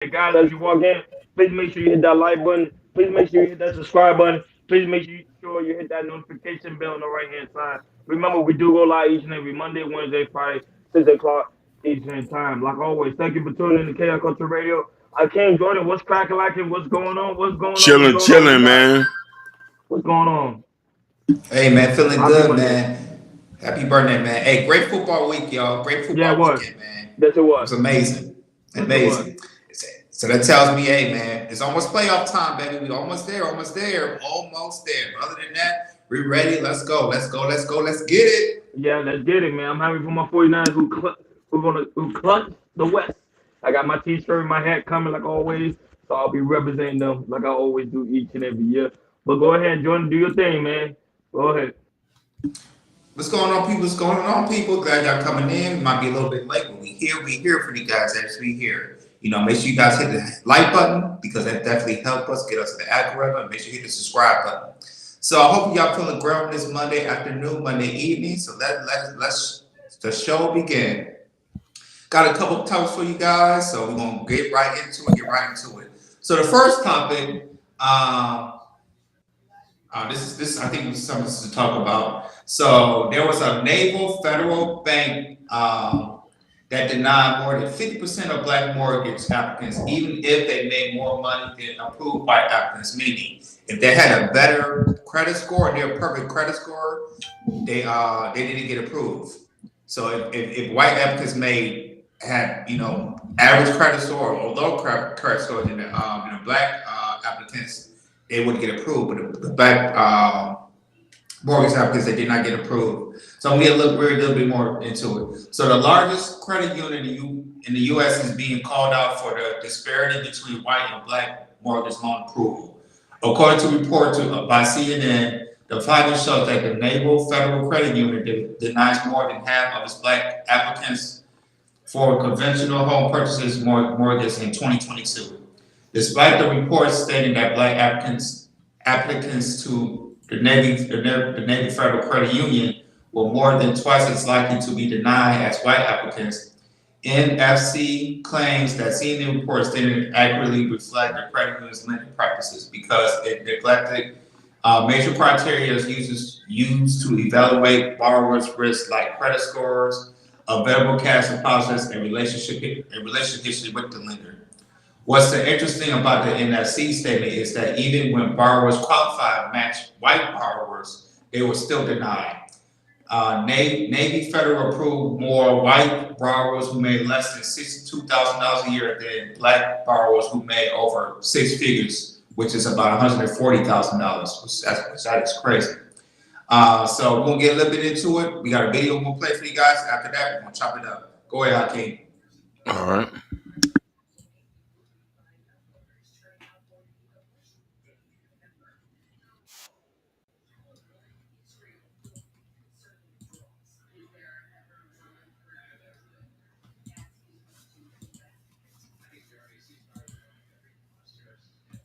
And guys, as you walk in, please make sure you hit that like button. Please make sure you hit that subscribe button. Please make sure you hit that notification bell on the right hand side. Remember, we do go live each and every Monday, Wednesday, Friday, 6 o'clock Eastern time. Like always, thank you for tuning in to KI Culture Radio. I came Jordan. What's cracking, lacking? What's going on? What's going on? What's Chilling, going on with you chilling, guys? man. What's going on? Hey man, feeling Happy good, Monday. man. Happy birthday, man. Hey, great football week, y'all. Great Yeah, it football was. weekend, man. Yes, it It was. was amazing. Yes, it was. Amazing. So that tells me, hey man, it's almost playoff time, baby. We almost there, almost there, almost there. But other than that, we ready. Let's go. Let's go. Let's go. Let's get it. Yeah, let's get it, man. I'm happy for my 49ers who clutch the West. I got my T-shirt and my hat coming like always, so I'll be representing them like I always do each and every year. But go ahead, Jordan, do your thing, man. Go ahead. What's going on, people? What's going on, people? Glad y'all coming in. We might be a little bit late, but we here. We here for you guys as we here. Make sure you guys hit the like button because that definitely help us get us to the algorithm. Make sure you hit the subscribe button. So I hope y'all feeling great on this Monday afternoon, Monday evening. So let's the show begin. Got a couple of topics for you guys, so we're gonna get right into it. Get right into it. So the first topic, this I think was something to talk about. So there was a naval federal bank that denied more than 50% of black mortgage applicants, even if they made more money than approved by applicants. Meaning, if they had a better credit score, their perfect credit score, they didn't get approved. So if white applicants had average credit score or low credit score than the black applicants, they wouldn't get approved. But the black mortgage applicants, they did not get approved. So I'm gonna look a little bit more into it. So the largest credit union in the U.S. is being called out for the disparity between white and black mortgage loan approval. According to reports by CNN, the findings show that the Naval Federal Credit Union denies more than half of its black applicants for conventional home purchases mortgages in 2022. Despite the reports stating that black applicants to the Navy Federal Credit Union were more than twice as likely to be denied as white applicants, NFC claims that CNN reports didn't accurately reflect the credit union's lending practices because it neglected major criteria used to evaluate borrowers' risk, like credit scores, available cash deposits, and relationship history with the lender. What's interesting about the NFC statement is that even when borrowers qualified match white borrowers, they were still denied. Navy Federal approved more white borrowers who made less than $62,000 a year than black borrowers who made over six figures, which is about $140,000, which that is crazy. So we're gonna get a little bit into it. We got a video we're gonna play for you guys. After that, we're gonna chop it up. Go ahead, Hakeem. All right.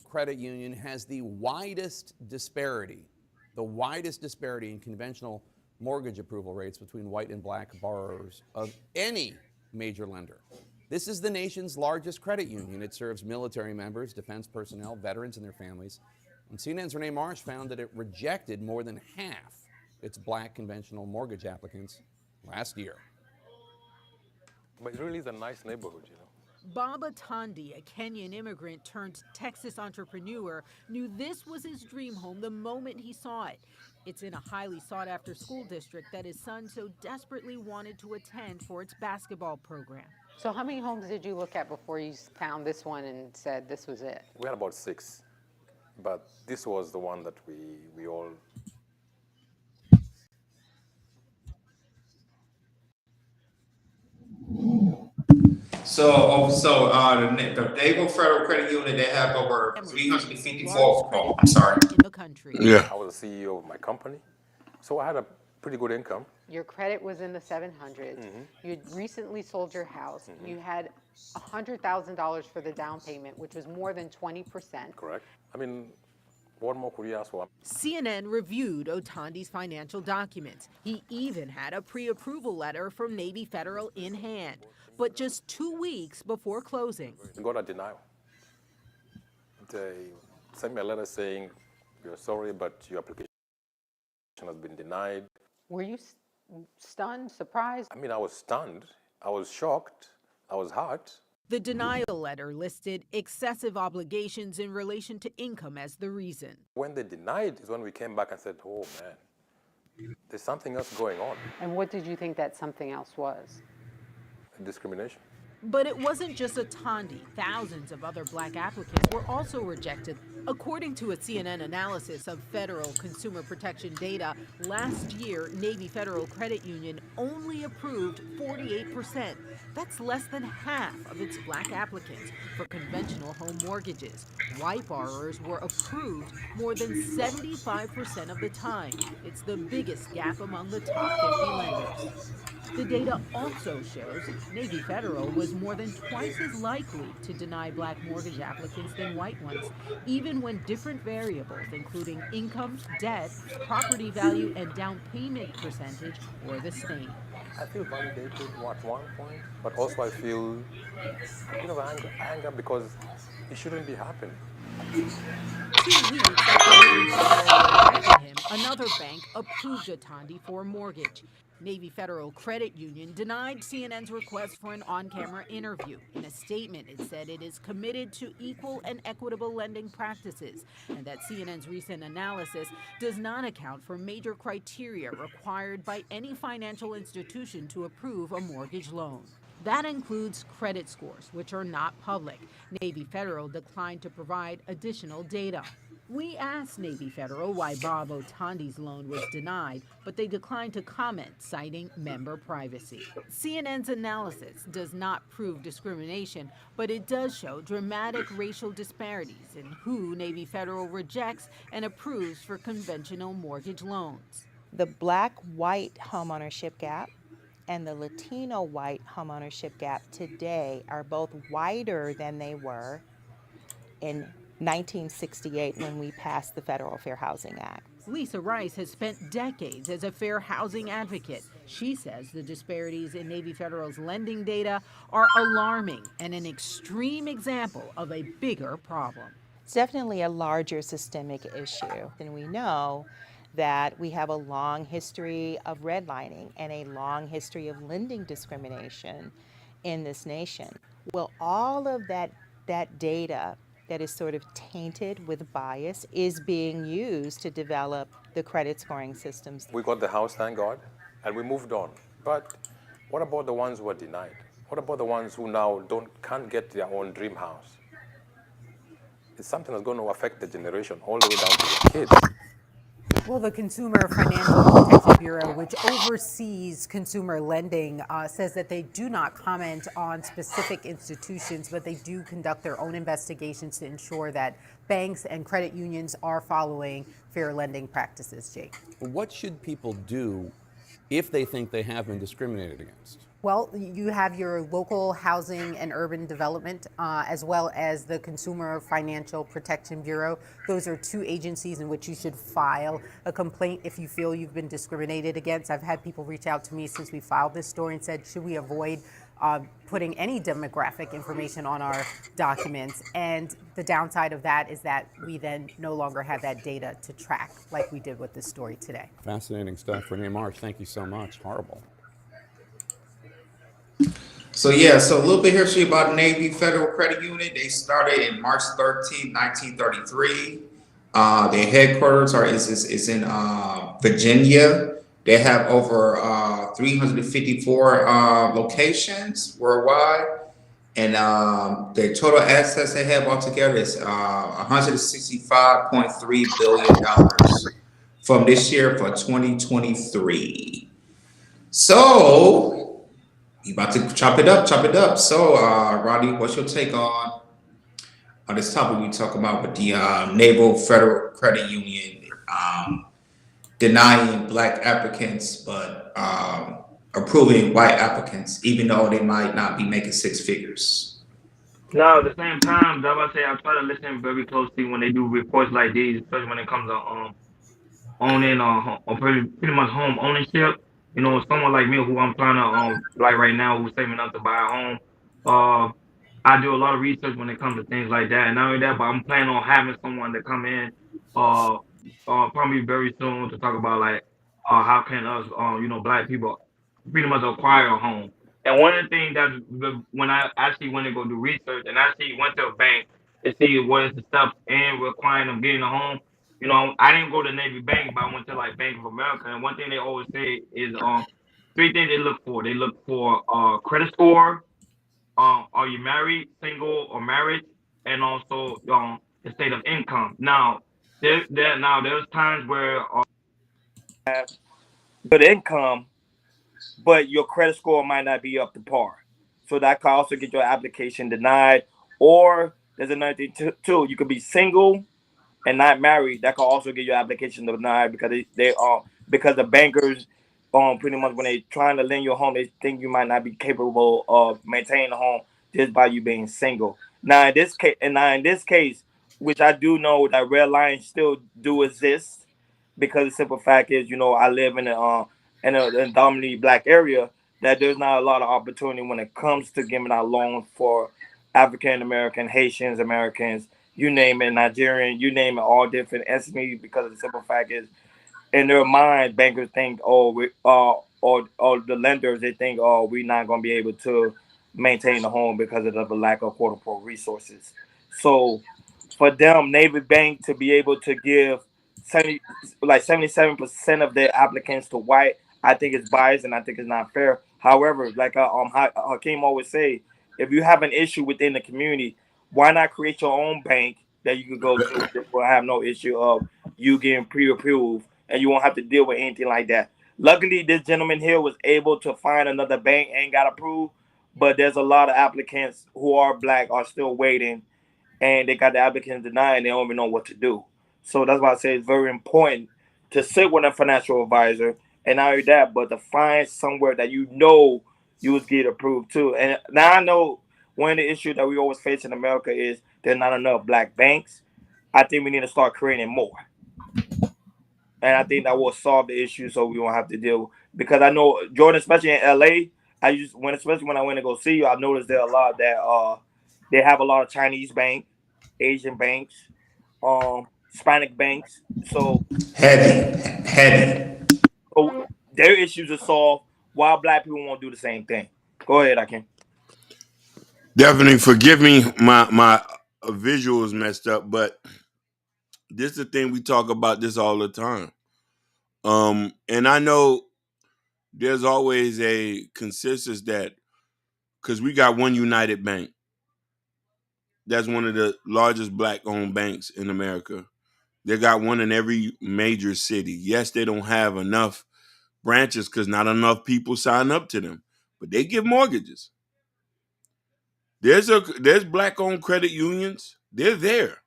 Credit union has the widest disparity in conventional mortgage approval rates between white and black borrowers of any major lender. This is the nation's largest credit union. It serves military members, defense personnel, veterans, and their families. And CNN's Renee Marsh found that it rejected more than half its black conventional mortgage applicants last year. But it really is a nice neighborhood, you know. Baba Tandi, a Kenyan immigrant turned Texas entrepreneur, knew this was his dream home the moment he saw it. It's in a highly sought-after school district that his son so desperately wanted to attend for its basketball program. So how many homes did you look at before you found this one and said this was it? We had about 6, but this was the one that we all. The Naval Federal Credit Union, they have over 354. Oh, I'm sorry. In the country. Yeah. I was the CEO of my company, so I had a pretty good income. Your credit was in the 700s. You'd recently sold your house. You had $100,000 for the down payment, which was more than 20%. Correct. I mean, what more could you ask for? CNN reviewed Otandi's financial documents. He even had a pre-approval letter from Navy Federal in hand. But just 2 weeks before closing, We got a denial. They sent me a letter saying, "We're sorry, but your application has been denied." Were you stunned, surprised? I mean, I was stunned. I was shocked. I was hurt. The denial letter listed excessive obligations in relation to income as the reason. When they denied is when we came back and said, "Oh man, there's something else going on." And what did you think that something else was? Discrimination. But it wasn't just Atandi. Thousands of other black applicants were also rejected. According to a CNN analysis of federal consumer protection data, last year, Navy Federal Credit Union only approved 48%. That's less than half of its black applicants for conventional home mortgages. White borrowers were approved more than 75% of the time. It's the biggest gap among the top 50 lenders. The data also shows Navy Federal was more than twice as likely to deny black mortgage applicants than white ones, even when different variables, including income, debt, property value, and down payment percentage, were the same. I feel validated at one point, but also I feel a bit of anger because it shouldn't be happening. 2 weeks after Navy Federal rejected him, another bank approved Atandi for a mortgage. Navy Federal Credit Union denied CNN's request for an on-camera interview. In a statement, it said it is committed to equal and equitable lending practices, and that CNN's recent analysis does not account for major criteria required by any financial institution to approve a mortgage loan. That includes credit scores, which are not public. Navy Federal declined to provide additional data. We asked Navy Federal why Bob Otandi's loan was denied, but they declined to comment, citing member privacy. CNN's analysis does not prove discrimination, but it does show dramatic racial disparities in who Navy Federal rejects and approves for conventional mortgage loans. The black-white homeownership gap and the Latino-white homeownership gap today are both wider than they were in 1968 when we passed the Federal Fair Housing Act. Lisa Rice has spent decades as a fair housing advocate. She says the disparities in Navy Federal's lending data are alarming and an extreme example of a bigger problem. It's definitely a larger systemic issue, and we know that we have a long history of redlining and a long history of lending discrimination in this nation. Well, all of that data that is sort of tainted with bias is being used to develop the credit scoring systems. We got the house, thank God, and we moved on. But what about the ones who are denied? What about the ones who now can't get their own dream house? It's something that's going to affect the generation all the way down to the kids. Well, the Consumer Financial Protection Bureau, which oversees consumer lending, says that they do not comment on specific institutions, but they do conduct their own investigations to ensure that banks and credit unions are following fair lending practices. Jake. What should people do if they think they have been discriminated against? Well, you have your local housing and urban development, as well as the Consumer Financial Protection Bureau. Those are two agencies in which you should file a complaint if you feel you've been discriminated against. I've had people reach out to me since we filed this story and said, should we avoid putting any demographic information on our documents? And the downside of that is that we then no longer have that data to track like we did with this story today. Fascinating stuff. Renee Marsh, thank you so much. Horrible. So yeah, so a little bit history about Navy Federal Credit Union. They started in March 13, 1933. Their headquarters is in Virginia. They have over 354 locations worldwide, and their total assets they have altogether is $165.3 billion from this year for 2023. So you about to chop it up. So, Rodney, what's your take on this topic we talk about with the Naval Federal Credit Union denying black applicants but approving white applicants, even though they might not be making six figures? Now, at the same time, I try to listen very closely when they do reports like these, especially when it comes to owning or pretty much home ownership. You know, someone like me who I'm trying to like right now, who's saving up to buy a home. I do a lot of research when it comes to things like that. And not only that, but I'm planning on having someone to come in, uh, probably very soon to talk about like, how can us, black people pretty much acquire a home. And one of the things that when I actually went to go do research and actually went to a bank to see what is the steps in requiring them getting a home. I didn't go to Navy Bank, but I went to like Bank of America. And one thing they always say is three things they look for. They look for credit score, are you married, single, or married, and also the state of income. Now, there's times where good income, but your credit score might not be up to par. So that could also get your application denied. Or there's another thing too. You could be single and not married. That could also get your application denied because because the bankers pretty much when they trying to lend you a home, they think you might not be capable of maintaining a home just by you being single. Now in this case, which I do know that red lines still do exist, because the simple fact is, I live in a dominantly black area, that there's not a lot of opportunity when it comes to giving out loans for African American, Haitians, Americans, you name it, Nigerian, you name it, all different ethnies. Because the simple fact is, in their mind, bankers think, or the lenders, they think, oh, we're not going to be able to maintain the home because of the lack of quote unquote resources. So for them, Navy Bank to be able to give 70, like 77% of their applicants to white, I think it's biased and I think it's not fair. However, like Hakeem always say, if you have an issue within the community, why not create your own bank that you could go to that will have no issue of you getting pre-approved and you won't have to deal with anything like that. Luckily, this gentleman here was able to find another bank and got approved, but there's a lot of applicants who are black are still waiting, and they got the applicants denied and they don't even know what to do. So that's why I say it's very important to sit with a financial advisor, and not only that, but to find somewhere that you would get approved too. And now I know one of the issues that we always face in America is there's not enough black banks. I think we need to start creating more, and I think that will solve the issue, so we won't have to deal. Because I know Jordan, especially in LA, especially when I went to go see you, I noticed there a lot that they have a lot of Chinese bank, Asian banks, Hispanic banks. Heavy, heavy. So their issues are solved while black people won't do the same thing. Go ahead, I can. Definitely forgive me, my visual is messed up, but this is the thing, we talk about this all the time. And I know there's always a consensus that because we got one United Bank, that's one of the largest black owned banks in America. They got one in every major city. Yes, they don't have enough branches because not enough people sign up to them, but they give mortgages. There's black owned credit unions. They're there.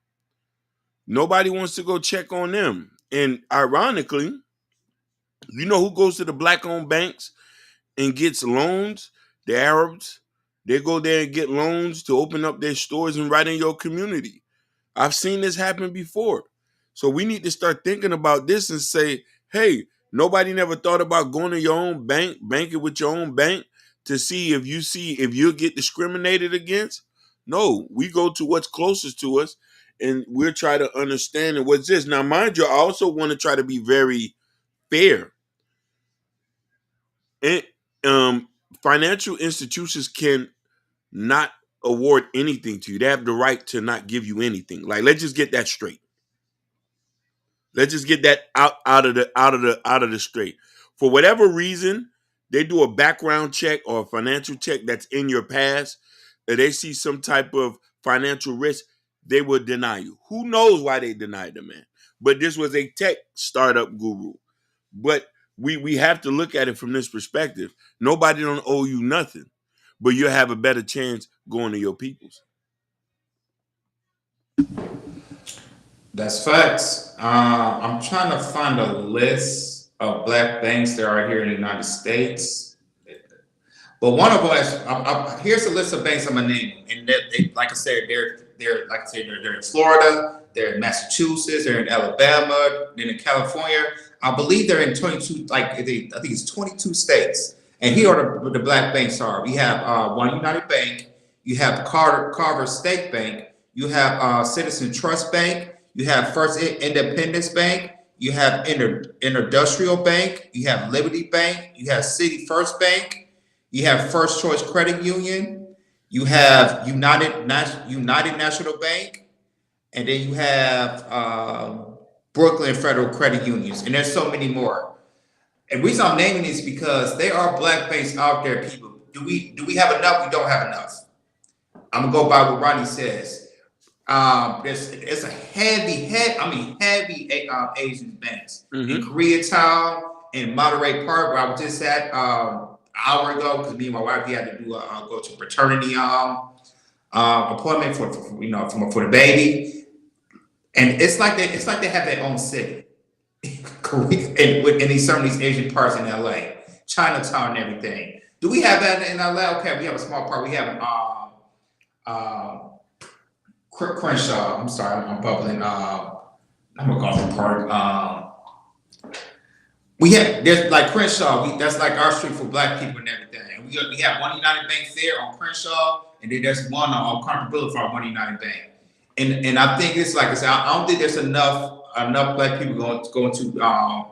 Nobody wants to go check on them. And ironically, you know who goes to the black owned banks and gets loans? The Arabs. They go there and get loans to open up their stores and right in your community. I've seen this happen before. So we need to start thinking about this and say, hey, nobody never thought about going to your own bank, banking with your own bank to see if you get discriminated against. No, we go to what's closest to us and we're trying to understand and what's this. Now, mind you, I also want to try to be very fair. And financial institutions can not award anything to you. They have the right to not give you anything. Like, let's just get that straight. Let's just get that out of the straight. For whatever reason, they do a background check or a financial check that's in your past. If they see some type of financial risk, they will deny you. Who knows why they denied the man? But this was a tech startup guru. But we have to look at it from this perspective. Nobody don't owe you nothing, but you'll have a better chance going to your peoples. That's facts. I'm trying to find a list of black banks that are here in the United States. But one of us, here's a list of banks I'm gonna name, and like I said, they're in Florida, they're in Massachusetts, they're in Alabama, they're in California. I believe they're in 22, I think it's 22 states. And here are the black banks are. We have One United Bank, you have Carver State Bank, you have Citizen Trust Bank, you have First Independence Bank, you have Industrial Bank, you have Liberty Bank, you have City First Bank, you have First Choice Credit Union, you have United National Bank, and then you have Brooklyn Federal Credit Unions, and there's so many more. And the reason I'm naming these because there are black banks out there, people. Do we have enough? We don't have enough. I'm gonna go by what Ronnie says. There's a heavy Asian banks in Koreatown, in Monterey Park, where I was just at an hour ago because me and my wife we had to do go to paternity appointment for the baby, and it's like they have their own city. Korea in some of these Asian parts in LA, Chinatown, and everything. Do we have that in LA? Okay, we have a small part. We have Crenshaw. I'm sorry, I'm bubbling. I'm gonna call it park. There's like Crenshaw. That's like our street for black people and everything. And we have one United Bank there on Crenshaw, and then there's one on Carter Boulevard, one United Bank. And I think it's like I said, I don't think there's enough black people going to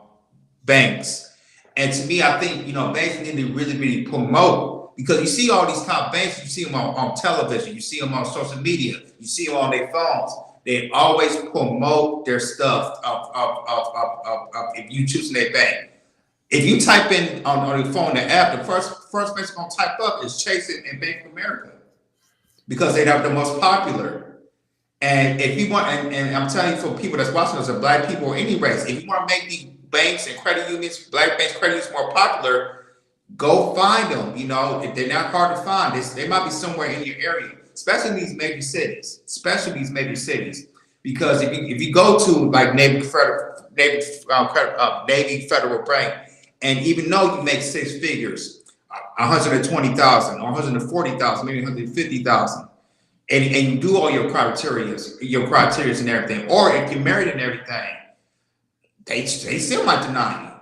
banks. And to me, I think banks need to really promote, because you see all these top banks, you see them on television, you see them on social media, you see them on their phones. They always promote their stuff of if you choose their bank. If you type in on your phone the app, the first place gonna type up is Chase and Bank of America, because they are the most popular. And if you want, and I'm telling you, for people that's watching us, are black people or any race, if you want to make these banks and credit unions, black banks, credit unions more popular, go find them. If they're not hard to find, they might be somewhere in your area, especially in these major cities. Because if you go to like Navy Federal Bank, and even though you make six figures, 120,000 or 140,000, maybe 150,000. And you do all your criteria and everything, or if you're married and everything, they still might deny you.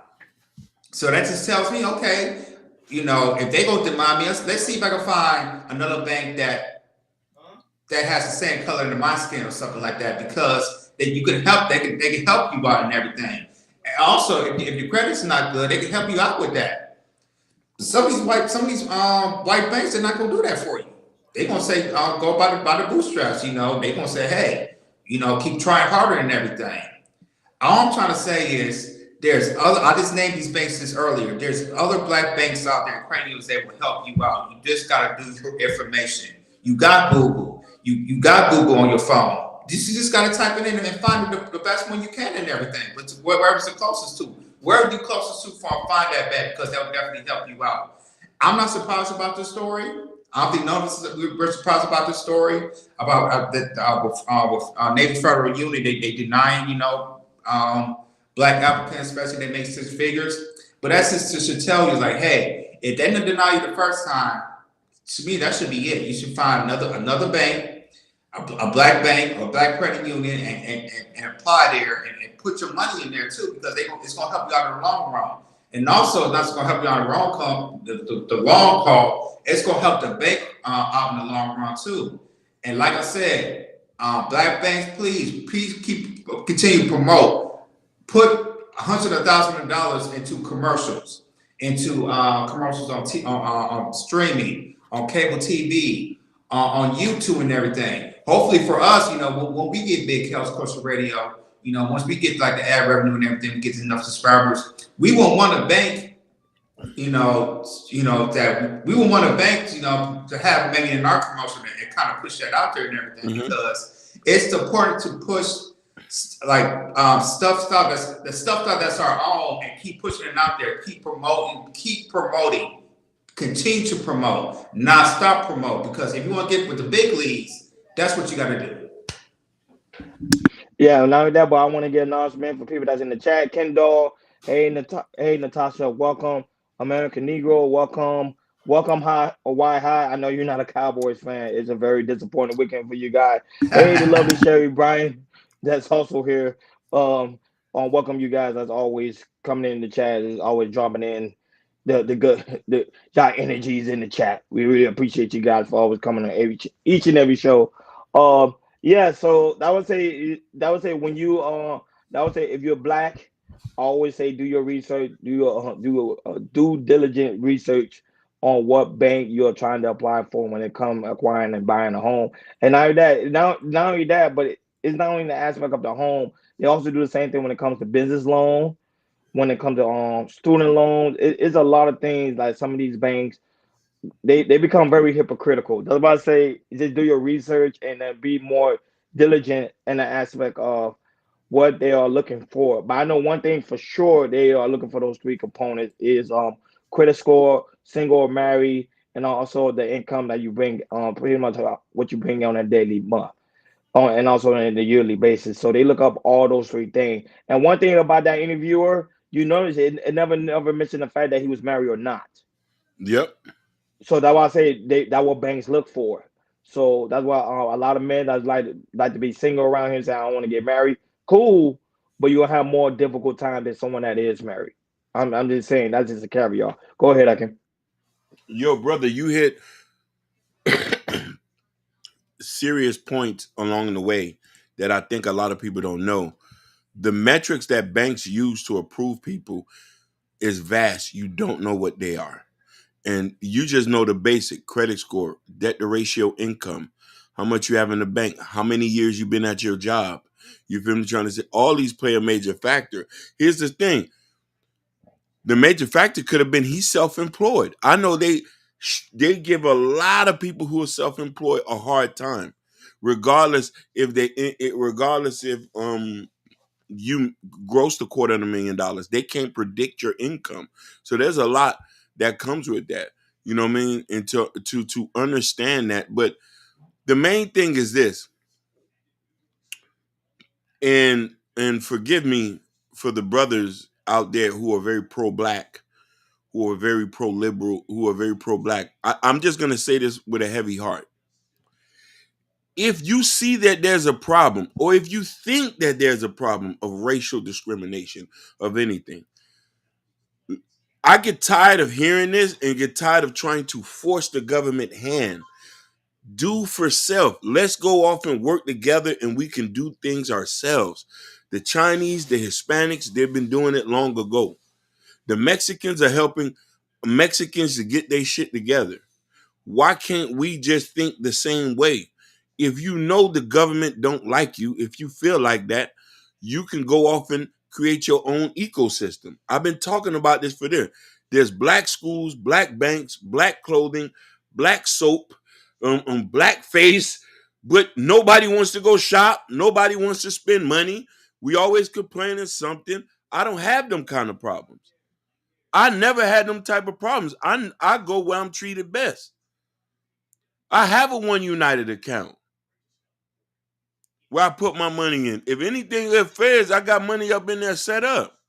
So that just tells me, okay, if they go deny me, let's see if I can find another bank that has the same color in my skin or something like that, because you can help. They can help you out and everything. And also, if your credit's not good, they can help you out with that. Some of these white banks, they're not gonna do that for you. They're gonna say, go by the bootstraps, They're gonna say, hey, keep trying harder and everything. All I'm trying to say is there's other, I just named these banks this earlier. There's other black banks out there, credit unions, that will help you out. You just gotta do your information. You got Google. You got Google on your phone. You just gotta type it in and find the best one you can and everything. But wherever's the closest to. Wherever you're closest to, find that bank, because that will definitely help you out. I'm not surprised about this story. I don't think none of us we're surprised about this story about with Navy Federal Union. They denying black applicants, especially they make six figures. But that's just to tell you, like, hey, if they didn't deny you the first time, to me that should be it. You should find another bank, a black bank or a black credit union, and apply there and put your money in there too, because it's going to help you out in the long run. And also, that's going to help you out in the long haul. It's going to help the bank out in the long run too. And like I said, black banks, please continue to promote. Put hundreds of thousands of dollars into commercials on streaming, on cable TV, on YouTube and everything. Hopefully for us, when we get big, Kels Coastal Radio, once we get like the ad revenue and everything, we get enough subscribers, we won't want a bank, that we will want a bank, to have maybe in our promotion and kind of push that out there and everything, because it's important to push like stuff that's our own, and keep pushing it out there, keep promoting, continue to promote, not stop promote, because if you want to get with the big leagues, that's what you got to do. Yeah, not only that, but I want to get an announcement for people that's in the chat. Kendall, hey, hey, Natasha, welcome. American Negro, welcome. High or why high? I know you're not a Cowboys fan. It's a very disappointing weekend for you guys. Hey, the lovely Sherry Bryan, that's also here. On welcome you guys as always, coming in the chat, is always dropping in. the good the y'all energies in the chat. We really appreciate you guys for always coming on each and every show. Yeah, so that would say when you that would say if you're black, I always say do your research, do a due diligent research on what bank you're trying to apply for when it comes acquiring and buying a home. And not only that, but it's not only the aspect of the home. They also do the same thing when it comes to business loan, when it comes to student loans. It's a lot of things like some of these banks they become very hypocritical. That's why I say just do your research and then be more diligent in the aspect of what they are looking for. But I know one thing for sure, they are looking for those three components is credit score, single or married, and also the income that you bring, pretty much what you bring on a daily month. And also on a yearly basis. So they look up all those three things. And one thing about that interviewer, you notice it never mentioned the fact that he was married or not. Yep. So that's why I say that what banks look for. So that's why a lot of men that like to be single around here and say I don't want to get married. Cool, but you'll have more difficult time than someone that is married. I'm just saying that's just a caveat. Go ahead, I can. Yo, brother, you hit serious points along the way that I think a lot of people don't know. The metrics that banks use to approve people is vast. You don't know what they are. And you just know the basic credit score, debt to ratio, income, how much you have in the bank, how many years you've been at your job. You feel me? Trying to say all these play a major factor. Here's the thing: the major factor could have been he's self-employed. I know they give a lot of people who are self-employed a hard time, regardless if regardless if you grossed $250,000. They can't predict your income. So there's a lot that comes with that. You know what I mean? And to understand that. But the main thing is this, and forgive me for the brothers out there who are very pro-black, who are very pro-liberal, who are very pro-black. I'm just gonna say this with a heavy heart. If you see that there's a problem, or if you think that there's a problem of racial discrimination of anything, I get tired of hearing this and get tired of trying to force the government hand. Do for self. Let's go off and work together and we can do things ourselves. The Chinese, the Hispanics, they've been doing it long ago. The Mexicans are helping Mexicans to get their shit together. Why can't we just think the same way? If you know the government don't like you, if you feel like that, you can go off and create your own ecosystem. I've been talking about this for there. There's black schools, black banks, black clothing, black soap, black face, but nobody wants to go shop. Nobody wants to spend money. We always complaining something. I don't have them kind of problems. I never had them type of problems. I go where I'm treated best. I have a One United account where I put my money in. If anything affairs, I got money up in there set up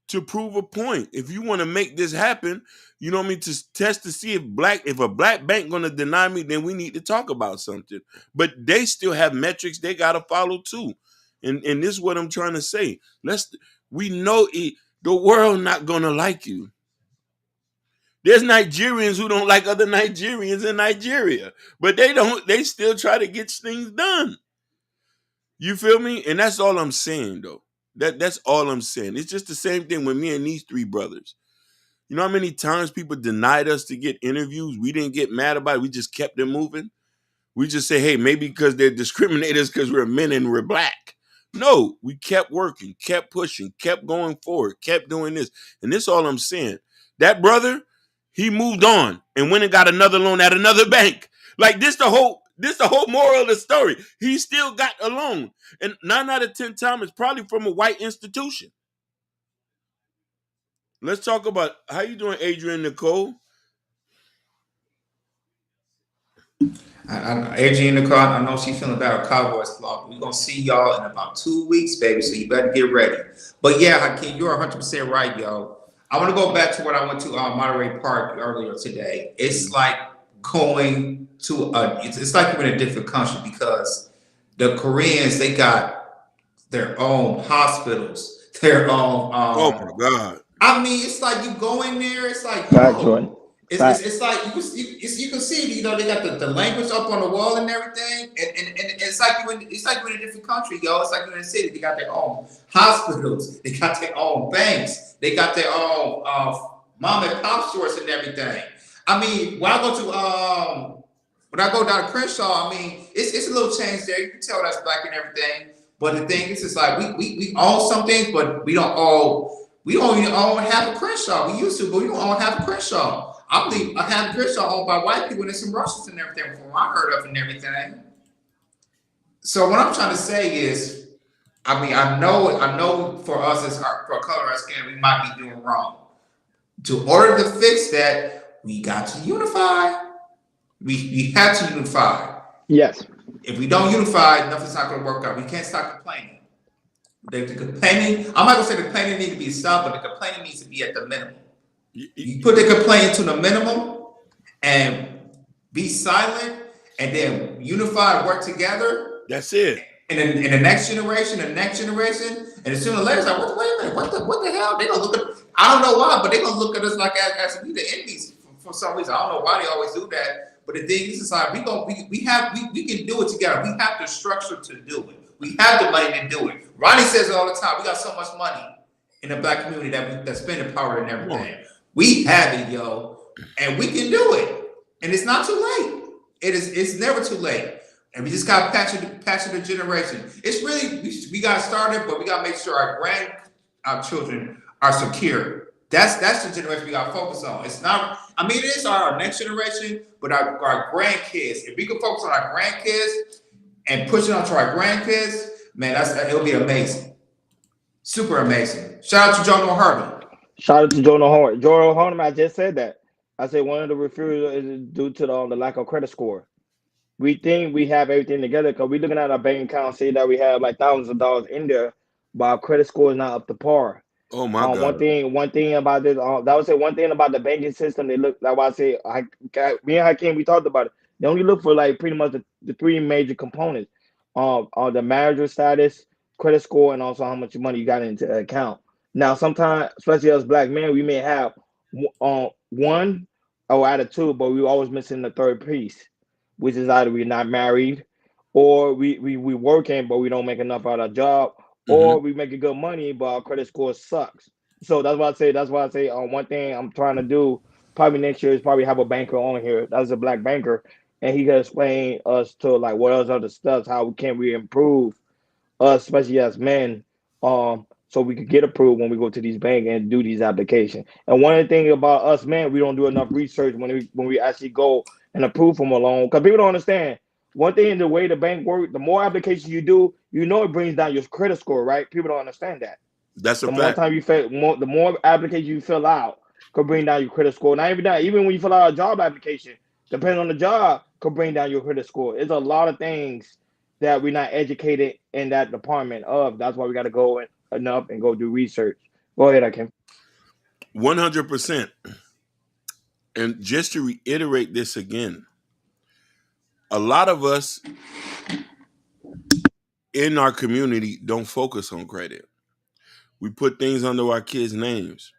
to prove a point. If you want to make this happen, you know what I mean, to test to see if a black bank gonna deny me, then we need to talk about something. But they still have metrics they gotta follow too. And this is what I'm trying to say. We know the world not gonna like you. There's Nigerians who don't like other Nigerians in Nigeria, but they still try to get things done. You feel me? And that's all I'm saying though. That's all I'm saying. It's just the same thing with me and these three brothers. You know how many times people denied us to get interviews? We didn't get mad about it. We just kept it moving. We just say, hey, maybe because they're discriminators because we're men and we're black. No, we kept working, kept pushing, kept going forward, kept doing this. And this is all I'm saying. That brother, he moved on and went and got another loan at another bank. Like this the whole moral of the story. He still got a loan. And 9 out of 10 times it's probably from a white institution. Let's talk about how you doing, Adrian Nicole. Adrian in the car, I know she's feeling about her Cowboys vlog. We're gonna see y'all in about 2 weeks, baby. So you better get ready. But yeah, Hakeem, you're 100% right, yo. I want to go back to what I went to Monterey Park earlier today. It's like going to it's like you're in a different country because the Koreans they got their own hospitals, their own Oh my God. I mean, it's like you go in there, it's like, Fact, Jordan. yo, it's, Fact. it's like you can see, you know, they got the language up on the wall and everything, and it's like you in a different country, yo. It's like you in a city. They got their own hospitals, they got their own banks, they got their own mom and pop stores and everything. I mean, when I go down to Crenshaw, I mean, it's a little change there. You can tell that's black and everything. But the thing is, it's like we own some things, but we don't even own half a Crenshaw. We used to, but we don't own half a Crenshaw. I believe a half a Crenshaw owned by white people and some Russians and everything from what I heard of and everything. So what I'm trying to say is, I mean, I know for us as for color as skin, we might be doing wrong. To order to fix that, we got to unify. We have to unify. Yes. If we don't unify, nothing's not going to work out. We can't stop complaining. The complaining, I'm not going to say the complaining needs to be stopped, but the complaining needs to be at the minimum. You put the complaint to the minimum and be silent and then unify, work together. That's it. And then in the next generation, and sooner or later, it's like, wait a minute, what the hell? They gonna look at, I don't know why, but they gonna look at us like as we the enemies for some reason. I don't know why they always do that. But the thing is, like, we can do it together. We have the structure to do it. We have the money to do it. Ronnie says it all the time. We got so much money in the black community that's spending power and everything. We have it, yo, and we can do it. And it's not too late. It's never too late. And we just got to patch the generation. It's really we got started, but we got to make sure our children are secure. That's the generation we got to focus on. It's not. I mean, it is our next generation, but our grandkids. If we can focus on our grandkids and push it onto our grandkids, man, it'll be amazing, super amazing. Shout out to Jonah Harvey. Shout out to Jonah Horn. Jonah Horn, I just said that. I said one of the refusals is due to the lack of credit score. We think we have everything together because we're looking at our bank account, see that we have like thousands of dollars in there, but our credit score is not up to par. Oh my God. One thing about this, that would say one thing about the banking system. They look like I say, me and Hakeem, we talked about it. They only look for like pretty much the three major components: the manager status, credit score, and also how much money you got into the account. Now, sometimes, especially as black men, we may have one or out of two, but we always missing the third piece, which is either we're not married, or we working but we don't make enough out of our job, or we making good money but our credit score sucks. So that's why I say one thing I'm trying to do probably next year is probably have a banker on here that's a black banker, and he can explain us to like what else other stuff, how can we improve us, especially as men, so we could get approved when we go to these banks and do these applications. And one of the things about us men, we don't do enough research when we actually go and approve from a loan, because people don't understand. One thing, the way the bank works, the more applications you do, it brings down your credit score, right? People don't understand that. That's a The more fact. time you fill, the more applications you fill out, could bring down your credit score. Not even that, even when you fill out a job application, depending on the job, could bring down your credit score. It's a lot of things that we're not educated in that department of. That's why we got to go enough and go do research. Go ahead, I can. 100%. And just to reiterate this again, a lot of us in our community don't focus on credit. We put things under our kids' names.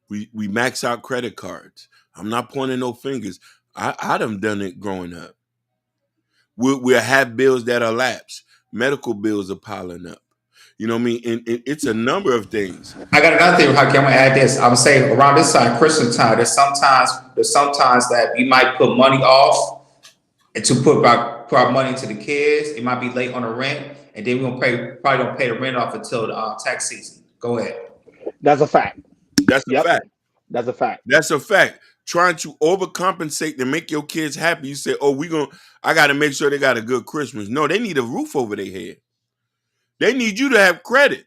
We max out credit cards. I'm not pointing no fingers. I done it growing up. We'll have bills that are lapsed. Medical bills are piling up. You know what I mean? And it's a number of things. I got another thing, Hakeem. I'm gonna add this. I would say around this time, Christmas time, there's sometimes that we might put money off and to put our money into the kids. It might be late on the rent, and then probably don't pay the rent off until the tax season. Go ahead. That's a fact. That's a Yep, fact. that's a fact. That's a fact. Trying to overcompensate to make your kids happy. You say, "Oh, I got to make sure they got a good Christmas." No, they need a roof over their head. They need you to have credit.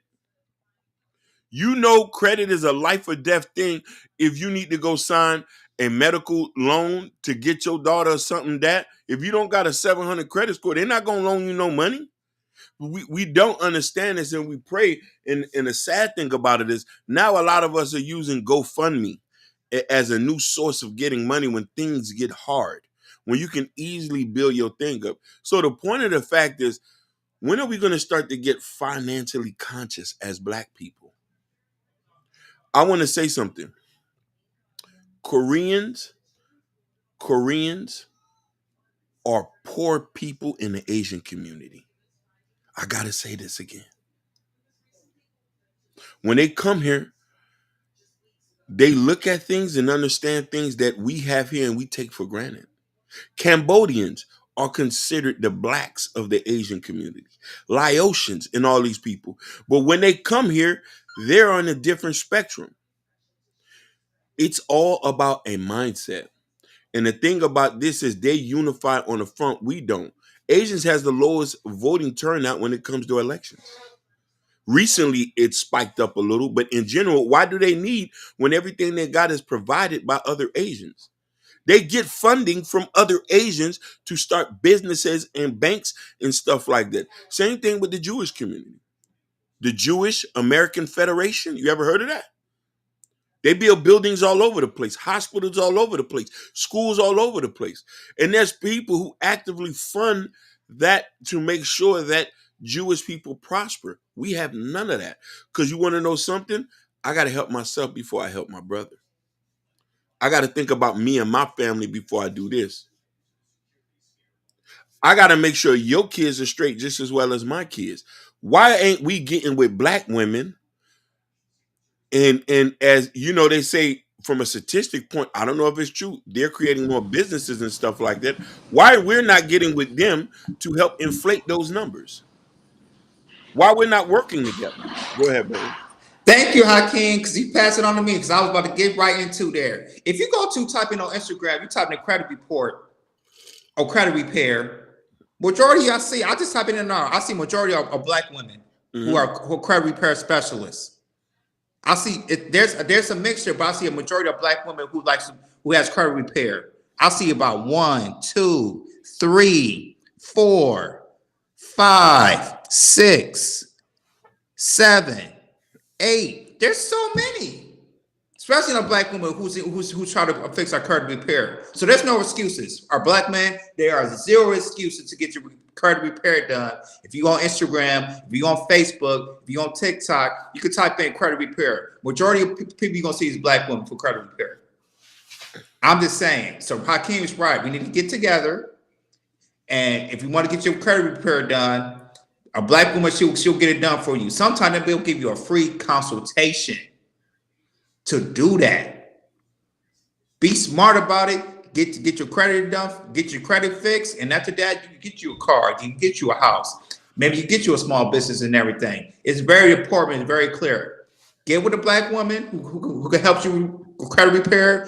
You know, credit is a life or death thing. If you need to go sign a medical loan to get your daughter something, that if you don't got a 700 credit score, they're not gonna loan you no money. We don't understand this, and we pray. And the sad thing about it is now a lot of us are using GoFundMe as a new source of getting money when things get hard, when you can easily build your thing up. So the point of the fact is, when are we going to start to get financially conscious as black people? I want to say something. Koreans are poor people in the Asian community. I got to say this again. When they come here, they look at things and understand things that we have here and we take for granted. Cambodians are considered the blacks of the Asian community, Laotians, and all these people. But when they come here, they're on a different spectrum. It's all about a mindset. And the thing about this is they unify on the front. We don't. Asians has the lowest voting turnout when it comes to elections. Recently, it spiked up a little, but in general, why do they need when everything they got is provided by other Asians? They get funding from other Asians to start businesses and banks and stuff like that. Same thing with the Jewish community. The Jewish American Federation. You ever heard of that? They build buildings all over the place, hospitals all over the place, schools all over the place. And there's people who actively fund that to make sure that Jewish people prosper. We have none of that. Because you want to know something? I got to help myself before I help my brother. I got to think about me and my family before I do this. I got to make sure your kids are straight just as well as my kids. Why ain't we getting with black women? And as you know, they say from a statistic point, I don't know if it's true, they're creating more businesses and stuff like that. Why we're not getting with them to help inflate those numbers? Why we're not working together? Go ahead, brother. Thank you, Hakeem, because you passed it on to me because I was about to get right into there. If you go to type in on Instagram, you type in credit report or credit repair, majority I just type in now, I see majority of black women who are credit repair specialists. I see there's a mixture, but I see a majority of black women who has credit repair. I see about 1, 2, 3, 4, 5, 6, 7, 8. There's so many, especially in a black woman who's trying to fix our credit repair. So there's no excuses. Our black men, there are zero excuses to get your credit repair done. If you on Instagram, if you on Facebook, if you on TikTok, you can type in credit repair. Majority of people you're gonna see is black women for credit repair. I'm just saying. So Hakeem is right. We need to get together, and if you want to get your credit repair done, a black woman she'll get it done for you. Sometimes they'll give you a free consultation to do that. Be smart about it. Get your credit done, get your credit fixed, and after that, you can get you a car, you can get you a house. Maybe you get you a small business and everything. It's very important, it's very clear. Get with a black woman who can help you with credit repair,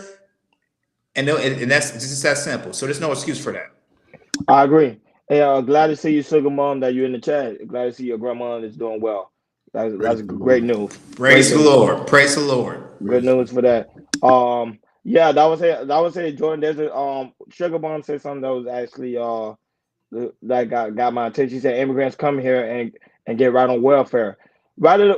and that's just that simple. So there's no excuse for that. I agree. Hey, glad to see you, sugar mom, that you're in the chat. Glad to see your grandma is doing well. That's Praise the great Lord. news. Great Praise the news. Lord. Praise the Lord. Good Praise news for that. Yeah, that was it. That was it, Jordan. There's a sugar mom said something that was actually that got my attention. She said immigrants come here and get right on welfare. Rather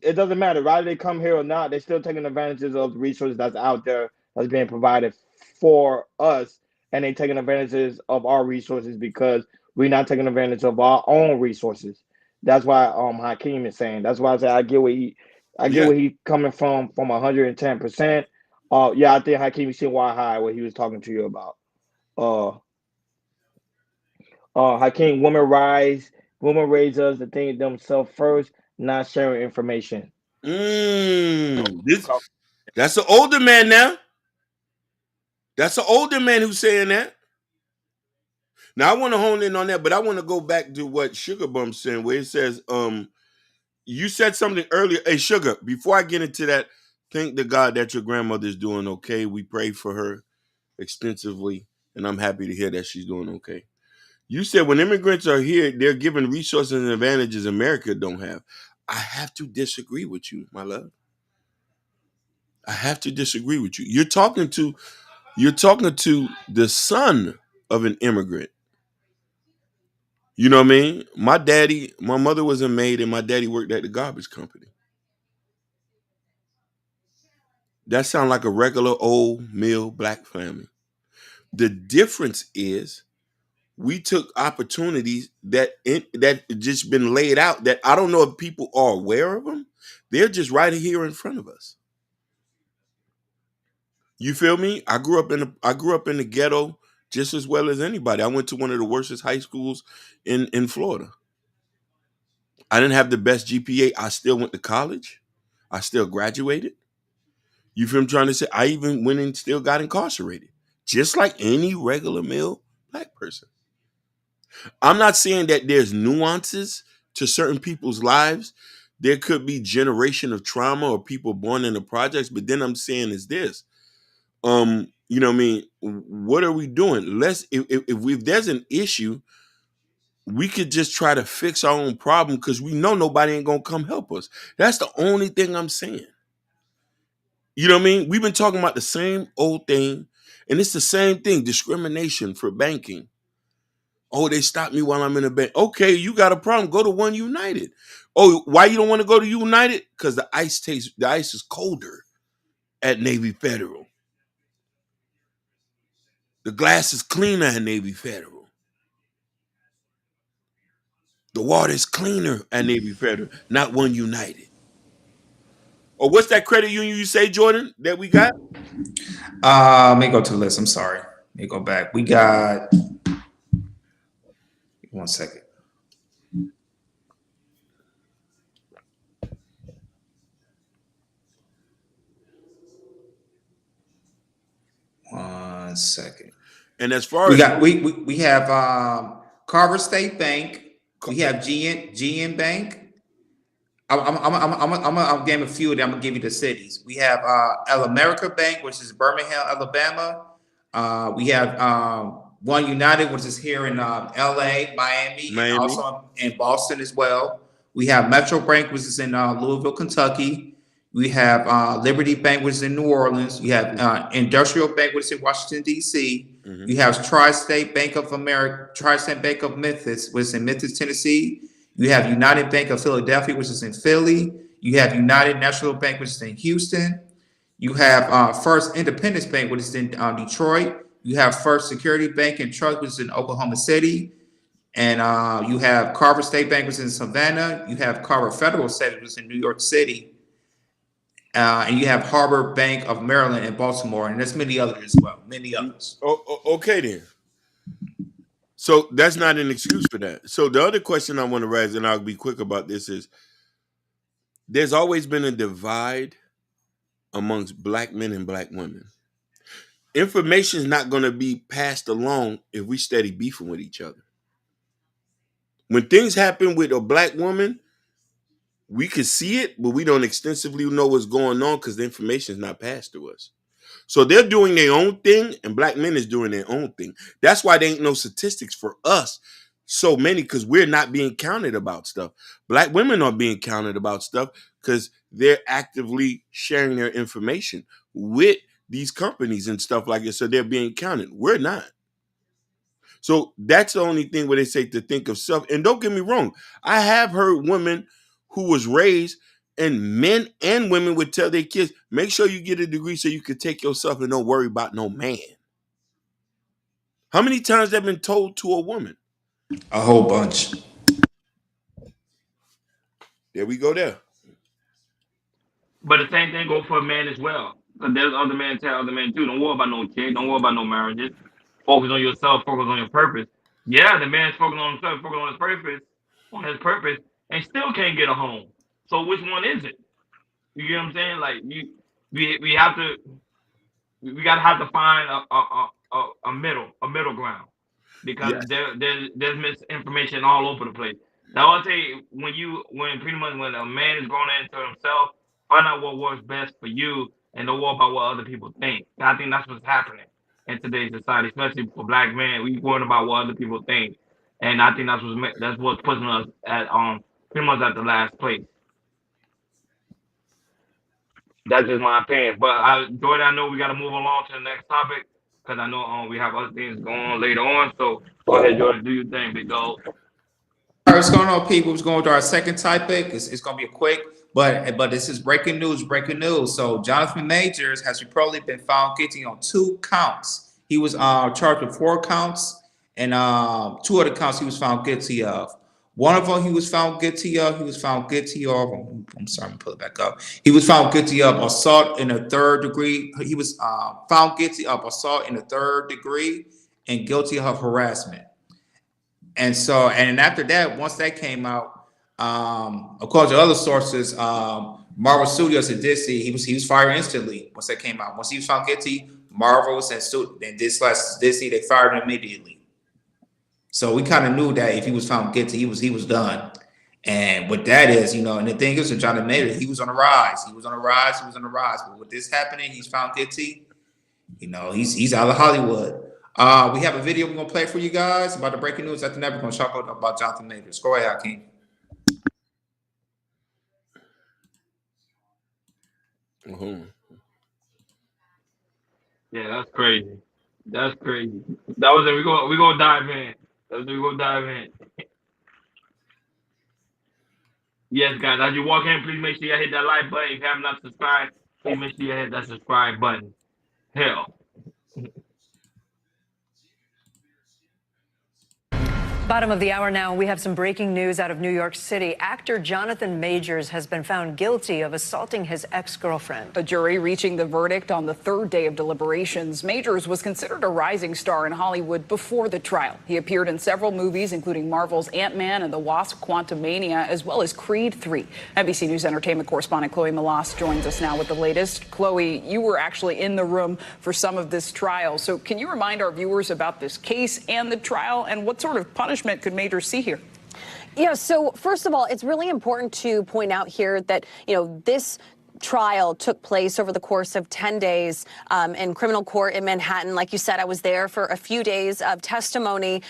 it doesn't matter. Rather they come here or not, they're still taking advantages of the resources that's out there that's being provided for us, and they taking advantages of our resources because we're not taking advantage of our own resources. That's why Hakeem is saying. That's why I say I get Yeah. where he coming from 110%. Yeah, I think Hakeem seen why high what he was talking to you about. Uh Hakeem, women raise us to think themselves first, not sharing information. This that's an older man now. That's an older man who's saying that. Now I want to hone in on that, but I want to go back to what Sugar Bum's saying, where it says, you said something earlier. Hey, Sugar, before I get into that, thank the God that your grandmother's doing okay. We pray for her extensively, and I'm happy to hear that she's doing okay. You said when immigrants are here, they're given resources and advantages America don't have. I have to disagree with you, my love. I have to disagree with you. You're talking to the son of an immigrant. You know what I mean? My mother was a maid, and my daddy worked at the garbage company. That sounds like a regular old male black family. The difference is we took opportunities that just been laid out that I don't know if people are aware of them. They're just right here in front of us. You feel me? I grew up in the ghetto just as well as anybody. I went to one of the worstest high schools in Florida. I didn't have the best GPA. I still went to college. I still graduated. You feel I'm trying to say? I even went and still got incarcerated, just like any regular male black person. I'm not saying that there's nuances to certain people's lives. There could be generation of trauma or people born in the projects, but then I'm saying is this. You know what I mean? What are we doing? If there's an issue, we could just try to fix our own problem because we know nobody ain't gonna come help us. That's the only thing I'm saying. You know what I mean? We've been talking about the same old thing, and it's the same thing: discrimination for banking. Oh, they stopped me while I'm in a bank. Okay, you got a problem. Go to One United. Oh, why you don't want to go to United? Because the ice is colder at Navy Federal. The glass is cleaner at Navy Federal. The water is cleaner at Navy Federal, not One United. Or what's that credit union you say, Jordan, that we got? Let me go to the list. I'm sorry. Let me go back. We got 1 second. One second. And as far We as got we have Carver State Bank. We have GN Bank. I'm giving a few of them. I'm gonna give you the cities. We have El America Bank, which is Birmingham, Alabama. We have One United, which is here in LA, Miami, and Miami, also in Boston as well. We have Metro Bank, which is in Louisville, Kentucky. We have Liberty Bank, which is in New Orleans. You have Industrial Bank, which is in Washington, D.C. Mhm. You have Tri-State Bank of America, Tri-State Bank of Memphis, which is in Memphis, Tennessee. You have United Bank of Philadelphia, which is in Philly. You have United National Bank, which is in Houston. You have First Independence Bank, which is in Detroit. You have First Security Bank and Trust, which is in Oklahoma City. And you have Carver State Bank, which is in Savannah. You have Carver Federal State, which is in New York City. And you have Harbor Bank of Maryland and Baltimore. And there's many others as well. Many others. Okay then. So that's not an excuse for that. So the other question I want to raise, and I'll be quick about this, is there's always been a divide amongst black men and black women. Information is not going to be passed along if we steady beefing with each other. When things happen with a black woman, we can see it, but we don't extensively know what's going on because the information is not passed to us. So they're doing their own thing, and black men is doing their own thing. That's why there ain't no statistics for us, so many, because we're not being counted about stuff. Black women are being counted about stuff because they're actively sharing their information with these companies and stuff like this. So they're being counted. We're not. So that's the only thing where they say to think of self. And don't get me wrong, I have heard women who was raised, and men and women would tell their kids, make sure you get a degree so you can take yourself and don't worry about no man. How many times that been told to a woman? A whole bunch. There we go there. But the same thing goes for a man as well. Because there's other men tell other men too. Don't worry about no chick. Don't worry about no marriages. Focus on yourself. Focus on your purpose. Yeah, the man's focusing on himself, focusing on his purpose, and still can't get a home. So which one is it? You get what I'm saying? Like we have to, we gotta have to find a middle ground because Yes. there's misinformation all over the place. Now I'll tell you when pretty much when a man is going into himself, find out what works best for you and don't worry about what other people think. I think that's what's happening in today's society, especially for black men. We worrying about what other people think, and I think that's what's putting us at pretty much at the last place. That's just my opinion. But Jordan, I know we got to move along to the next topic because I know we have other things going on later on. So go ahead, Jordan, do your thing, big dog. All right, what's going on, people? We're going to our second topic. It's going to be a quick, but this is breaking news. Breaking news. So Jonathan Majors has reportedly been found guilty on 2 counts. He was charged with 4 counts, and 2 other counts he was found guilty of. One of them he was found guilty of. I'm sorry, I'm pull it back up. He was found guilty of assault in a third degree. He was found guilty of assault in a third degree and guilty of harassment. And so, and after that, once that came out, according to other sources, Marvel Studios and Disney, he was fired instantly once that came out. Once he was found guilty, Marvel's and Disney, they fired him immediately. So we kind of knew that if he was found guilty, he was done. And what that is, and the thing is, with Jonathan Majors, he was on the rise. He was on the rise. But with this happening, he's found guilty. He's out of Hollywood. We have a video we're gonna play for you guys about the breaking news. After that, we're gonna talk about Jonathan Majors. Go ahead, Hakeem. Yeah, that's crazy. That's crazy. That was it. We gonna dive in. We gonna dive in. Yes, guys. As you walk in, please make sure you hit that like button. If you have not subscribed, please make sure you hit that subscribe button. Hell. Bottom of the hour now, we have some breaking news out of New York City. Actor Jonathan Majors has been found guilty of assaulting his ex-girlfriend. A jury reaching the verdict on the third day of deliberations. Majors was considered a rising star in Hollywood before the trial. He appeared in several movies, including Marvel's Ant-Man and the Wasp: Quantumania, as well as Creed 3. NBC News entertainment correspondent Chloe Melas joins us now with the latest. Chloe, you were actually in the room for some of this trial. So can you remind our viewers about this case and the trial, and what sort of punishment could Majors see here? Yeah, so first of all, it's really important to point out here that, this trial took place over the course of 10 days in criminal court in Manhattan. Like you said, I was there for a few days of testimony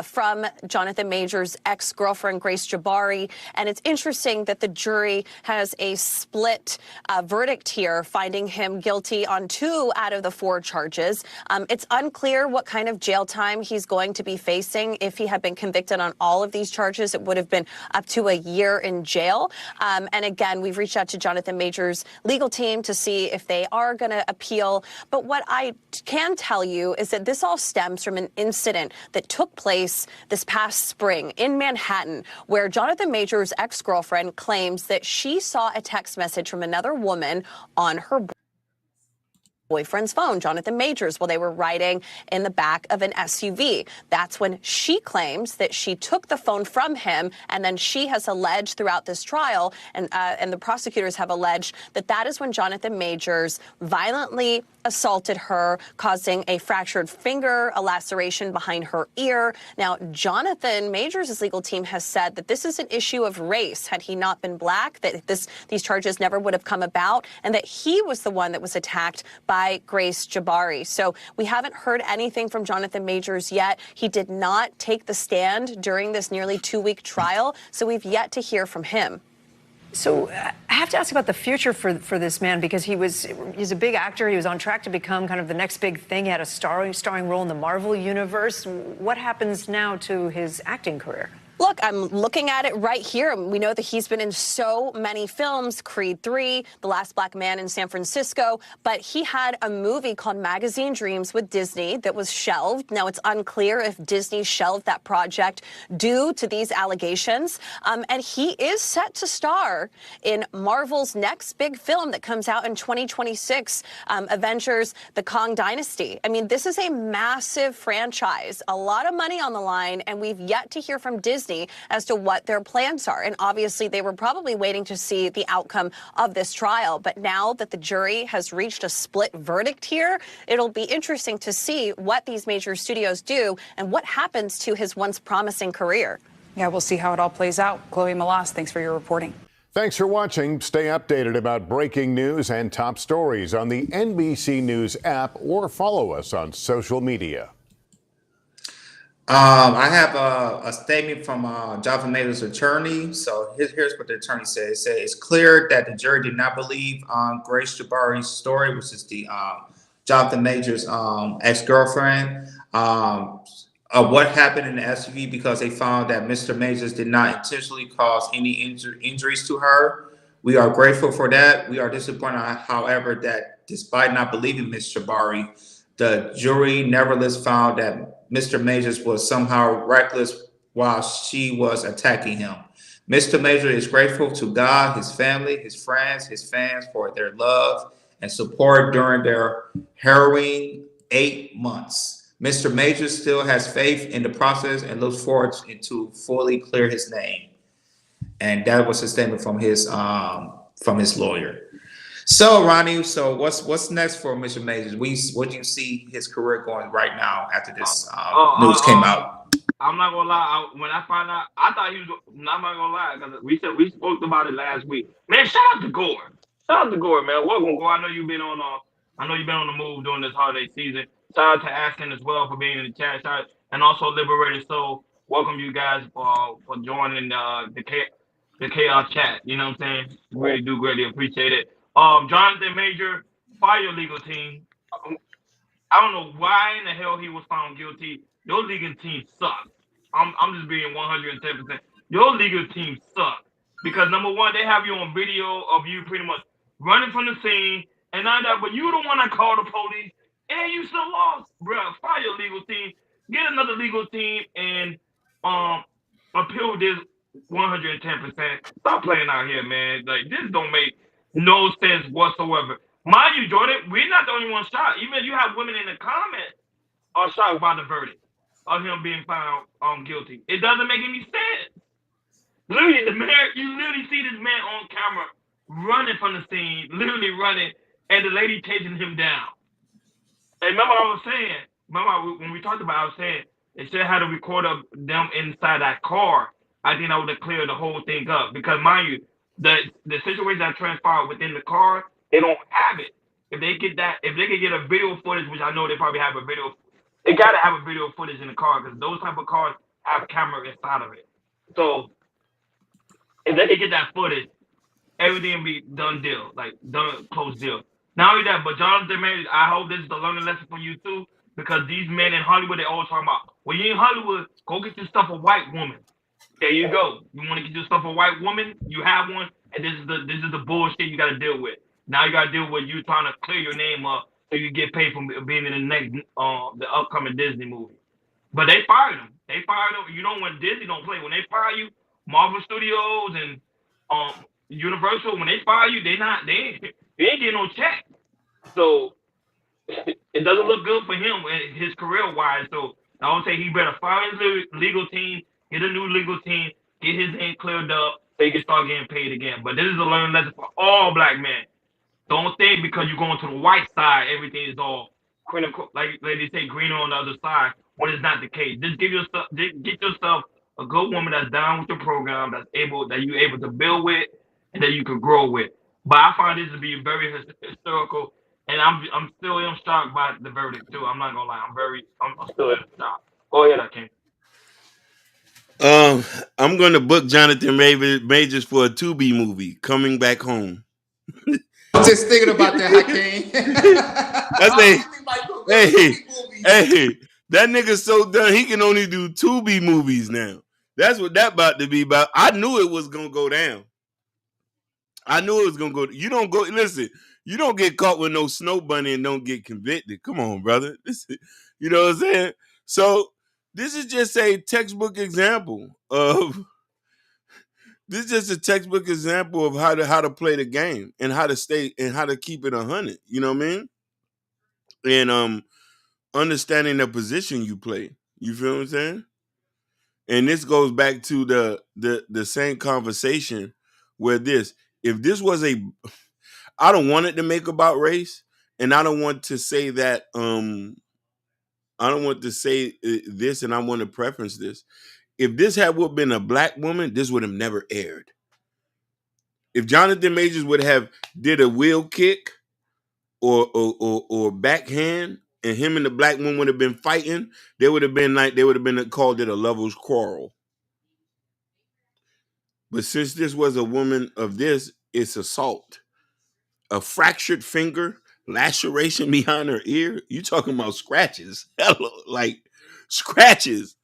from Jonathan Majors' ex-girlfriend, Grace Jabari. And it's interesting that the jury has a split verdict here, finding him guilty on 2 out of the 4 charges. It's unclear what kind of jail time he's going to be facing. If he had been convicted on all of these charges, it would have been up to a year in jail. And again, we've reached out to Jonathan Majors' legal team to see if they are going to appeal. But what I can tell you is that this all stems from an incident that took place this past spring in Manhattan, where Jonathan Majors' ex-girlfriend claims that she saw a text message from another woman on her boyfriend's phone, Jonathan Majors, while they were riding in the back of an SUV. That's when she claims that she took the phone from him, and then she has alleged throughout this trial, and the prosecutors have alleged that that is when Jonathan Majors violently assaulted her, causing a fractured finger, a laceration behind her ear. Now, Jonathan Majors' legal team has said that this is an issue of race. Had he not been black, that these charges never would have come about, and that he was the one that was attacked by Grace Jabari. So we haven't heard anything from Jonathan Majors yet. He did not take the stand during this nearly 2-week trial, so we've yet to hear from him. So I have to ask about the future for this man, because he's a big actor. He was on track to become kind of the next big thing. He had a starring role in the Marvel universe. What happens now to his acting career? Look, I'm looking at it right here. We know that he's been in so many films, Creed 3, The Last Black Man in San Francisco, but he had a movie called Magazine Dreams with Disney that was shelved. Now, it's unclear if Disney shelved that project due to these allegations. And he is set to star in Marvel's next big film that comes out in 2026, Avengers: The Kang Dynasty. I mean, this is a massive franchise, a lot of money on the line, and we've yet to hear from Disney as to what their plans are. And obviously, they were probably waiting to see the outcome of this trial. But now that the jury has reached a split verdict here, it'll be interesting to see what these major studios do and what happens to his once promising career. Yeah, we'll see how it all plays out. Chloe Melas, thanks for your reporting. Thanks for watching. Stay updated about breaking news and top stories on the NBC News app, or follow us on social media. I have a statement from Jonathan Majors' attorney. So here's what the attorney said. It said, it's clear that the jury did not believe Grace Jabari's story, which is the Jonathan Majors' ex-girlfriend, of what happened in the SUV, because they found that Mr. Majors did not intentionally cause any injuries to her. We are grateful for that. We are disappointed, however, that despite not believing Ms. Jabari, the jury nevertheless found that Mr. Majors was somehow reckless while she was attacking him. Mr. Major is grateful to God, his family, his friends, his fans for their love and support during their harrowing 8 months. Mr. Major still has faith in the process and looks forward to fully clear his name. And that was a statement from his lawyer. So Ronnie, so what's next for Mr. Majors? What do you see his career going right now after this Oh, news came out? I'm not gonna lie. When I found out, I thought he was. I'm not gonna lie, because we spoke about it last week. Man, shout out to Gore. Shout out to Gore, man. Welcome, Gore. I know you've been on. I know you've been on the move during this holiday season. Shout out to Aston as well for being in the chat. Shout out, and also Liberated Soul. Welcome you guys for joining the chaos chat. You know what I'm saying? Really do greatly appreciate it. Jonathan Major, fire legal team. I don't know why in the hell he was found guilty. Your legal team sucks. I'm just being 110%. Your legal team sucks. Because number one, they have you on video of you pretty much running from the scene and not that, but you don't want to call the police and you still lost, bro. Fire your legal team, get another legal team and um appeal this 110%. Stop playing out here, man. Like this don't make no sense whatsoever. Mind you, Jordan, we're not the only one shocked. Even you have women in the comments are shocked by the verdict of him being found guilty. It doesn't make any sense. Literally, you literally see this man on camera running from the scene, literally running, and the lady chasing him down. And remember I was saying, remember when we talked about, I was saying, they should have had a record of them inside that car. I think that would have cleared the whole thing up. Because mind you, the situation that transpired within the car, they don't have it. If they get that, if they could get a video footage, which I know they probably have a video, they gotta have a video footage in the car because those type of cars have camera inside of it. So if they could get that footage, everything will be done deal, like done close deal. Not only that, but Jonathan Majors, I hope this is a learning lesson for you too, because these men in Hollywood, they always talking about, when you're in Hollywood, go get your stuff a white woman. There you go. You want to get your stuff a white woman, you have one, and this is the bullshit you got to deal with. Now you got to deal with you trying to clear your name up so you get paid from being in the next the upcoming Disney movie. But they fired him. They fired him. You know when Disney don't play. When they fire you, Marvel Studios and Universal, when they fire you, they ain't getting no check. So it doesn't look good for him his career wise. So I would say he better fire his legal team, get a new legal team, get his name cleared up so he can start getting paid again. But this is a learning lesson for all black men. Don't think because you're going to the white side, everything is all like they say, greener on the other side. When it's not the case, just get yourself a good woman that's down with the program, that you're able to build with, and that you can grow with. But I find this to be very historical, and I'm still in shock by the verdict too. I'm not gonna lie, I'm still in shock. Go ahead, Akeem. I'm gonna book Jonathan Majors for a Tubi movie, Coming Back Home. Just thinking about that, Hakeem. I say, hey, that nigga's so done. He can only do Tubi movies now. That's what that about to be about. I knew it was gonna go down. I knew it was gonna go. You don't go. Listen, you don't get caught with no snow bunny and don't get convicted. Come on, brother. You know what I'm saying? So this is just a textbook example of. This is just a textbook example of how to play the game and how to stay and how to keep it 100. You know what I mean? And understanding the position you play. You feel what I'm saying? And this goes back to the same conversation where if this was I don't want it to make about race, and I don't want to say that I don't want to say this, and I want to preference this. If this had would been a black woman, this would have never aired. If Jonathan Majors would have did a wheel kick or backhand, and him and the black woman would have been fighting, they would have been called it a lovers quarrel. But since this was a woman of this, it's assault. A fractured finger, laceration behind her ear. You talking about scratches? Hello, like scratches.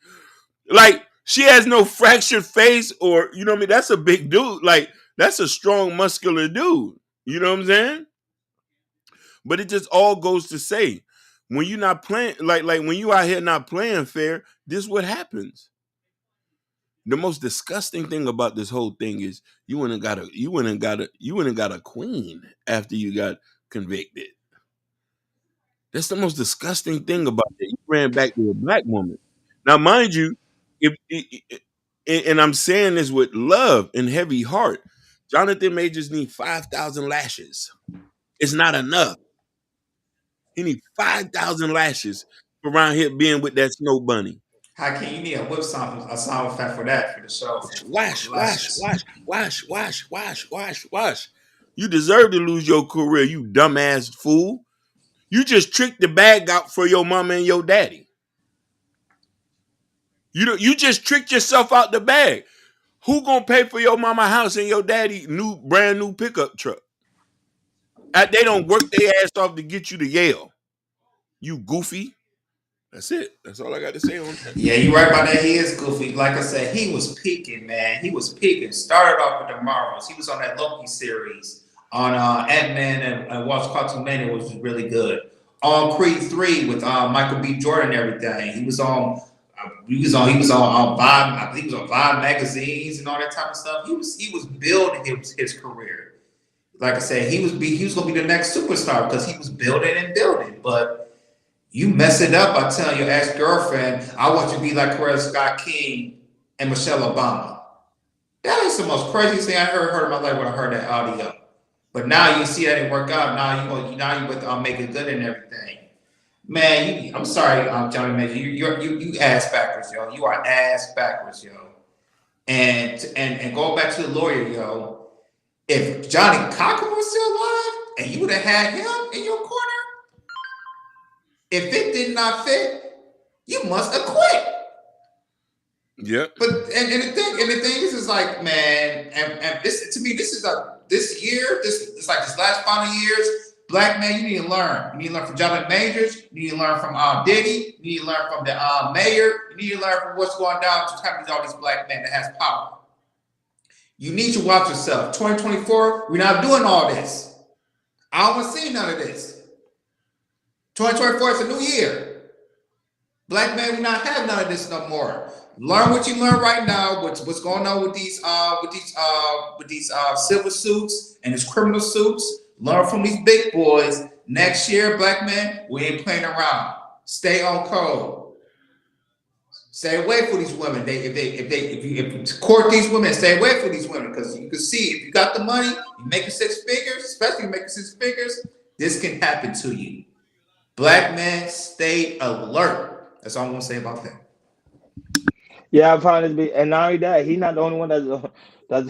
Like she has no fractured face, or you know what I mean. That's a big dude. Like that's a strong, muscular dude. You know what I'm saying? But it just all goes to say, when you're not playing, like when you out here not playing fair, this is what happens. The most disgusting thing about this whole thing is you went and got a queen after you got convicted. That's the most disgusting thing about it. You ran back to a black woman. Now, mind you, if and I'm saying this with love and heavy heart, Jonathan Majors need 5,000 lashes. It's not enough. He need 5,000 lashes for around here being with that snow bunny. How can you need a whip sound effect for that for the show for the Wash, wash, lashes? wash, wash, wash, wash, wash, wash. You deserve to lose your career, you dumbass fool. You just tricked the bag out for your mama and your daddy. You just tricked yourself out the bag. Who gonna pay for your mama house and your daddy brand new pickup truck? They don't work their ass off to get you to Yale. You goofy. That's it. That's all I got to say on that. Yeah, you're right about that. He is goofy. Like I said, he was peaking, man. He was peaking. Started off with the Marvels. He was on that Loki series on Ant-Man and Wasp Quantumania, which was really good. On Creed 3 with Michael B. Jordan and everything. He was on Vibe. I believe he was on Vibe magazines and all that type of stuff. He was building his career. Like I said, he was gonna be the next superstar because he was building and building. But you mess it up by telling your ex-girlfriend, I want you to be like Coretta Scott King and Michelle Obama. That is the most crazy thing I heard in my life when I heard that audio. But now you see that didn't work out. Now you with make it good and everything. Man, I'm sorry, Johnny Major. You ass backwards, yo. You are ass backwards, yo. And going back to the lawyer, yo. If Johnny Cochran was still alive and you would have had him in your corner, if it did not fit, you must acquit. Yep. But and the thing is like, man, and this to me, this is this year, it's like this last final years, black man, you need to learn. You need to learn from Jonathan Majors, you need to learn from Diddy, you need to learn from the mayor, you need to learn from what's going down to happen to all these black men that has power. You need to watch yourself. 2024, we're not doing all this. I don't want to see none of this. 2024 is a new year. Black man, we not have none of this no more. Learn what you learn right now. What's going on with these civil suits and these criminal suits? Learn from these big boys. Next year, black men, we ain't playing around. Stay on code. Stay away from these women. If you court these women, stay away from these women because you can see if you got the money, you making six figures, especially making six figures, this can happen to you. Black men, stay alert. That's all I'm gonna say about that. Yeah, I found it and not only that, he's not the only one that's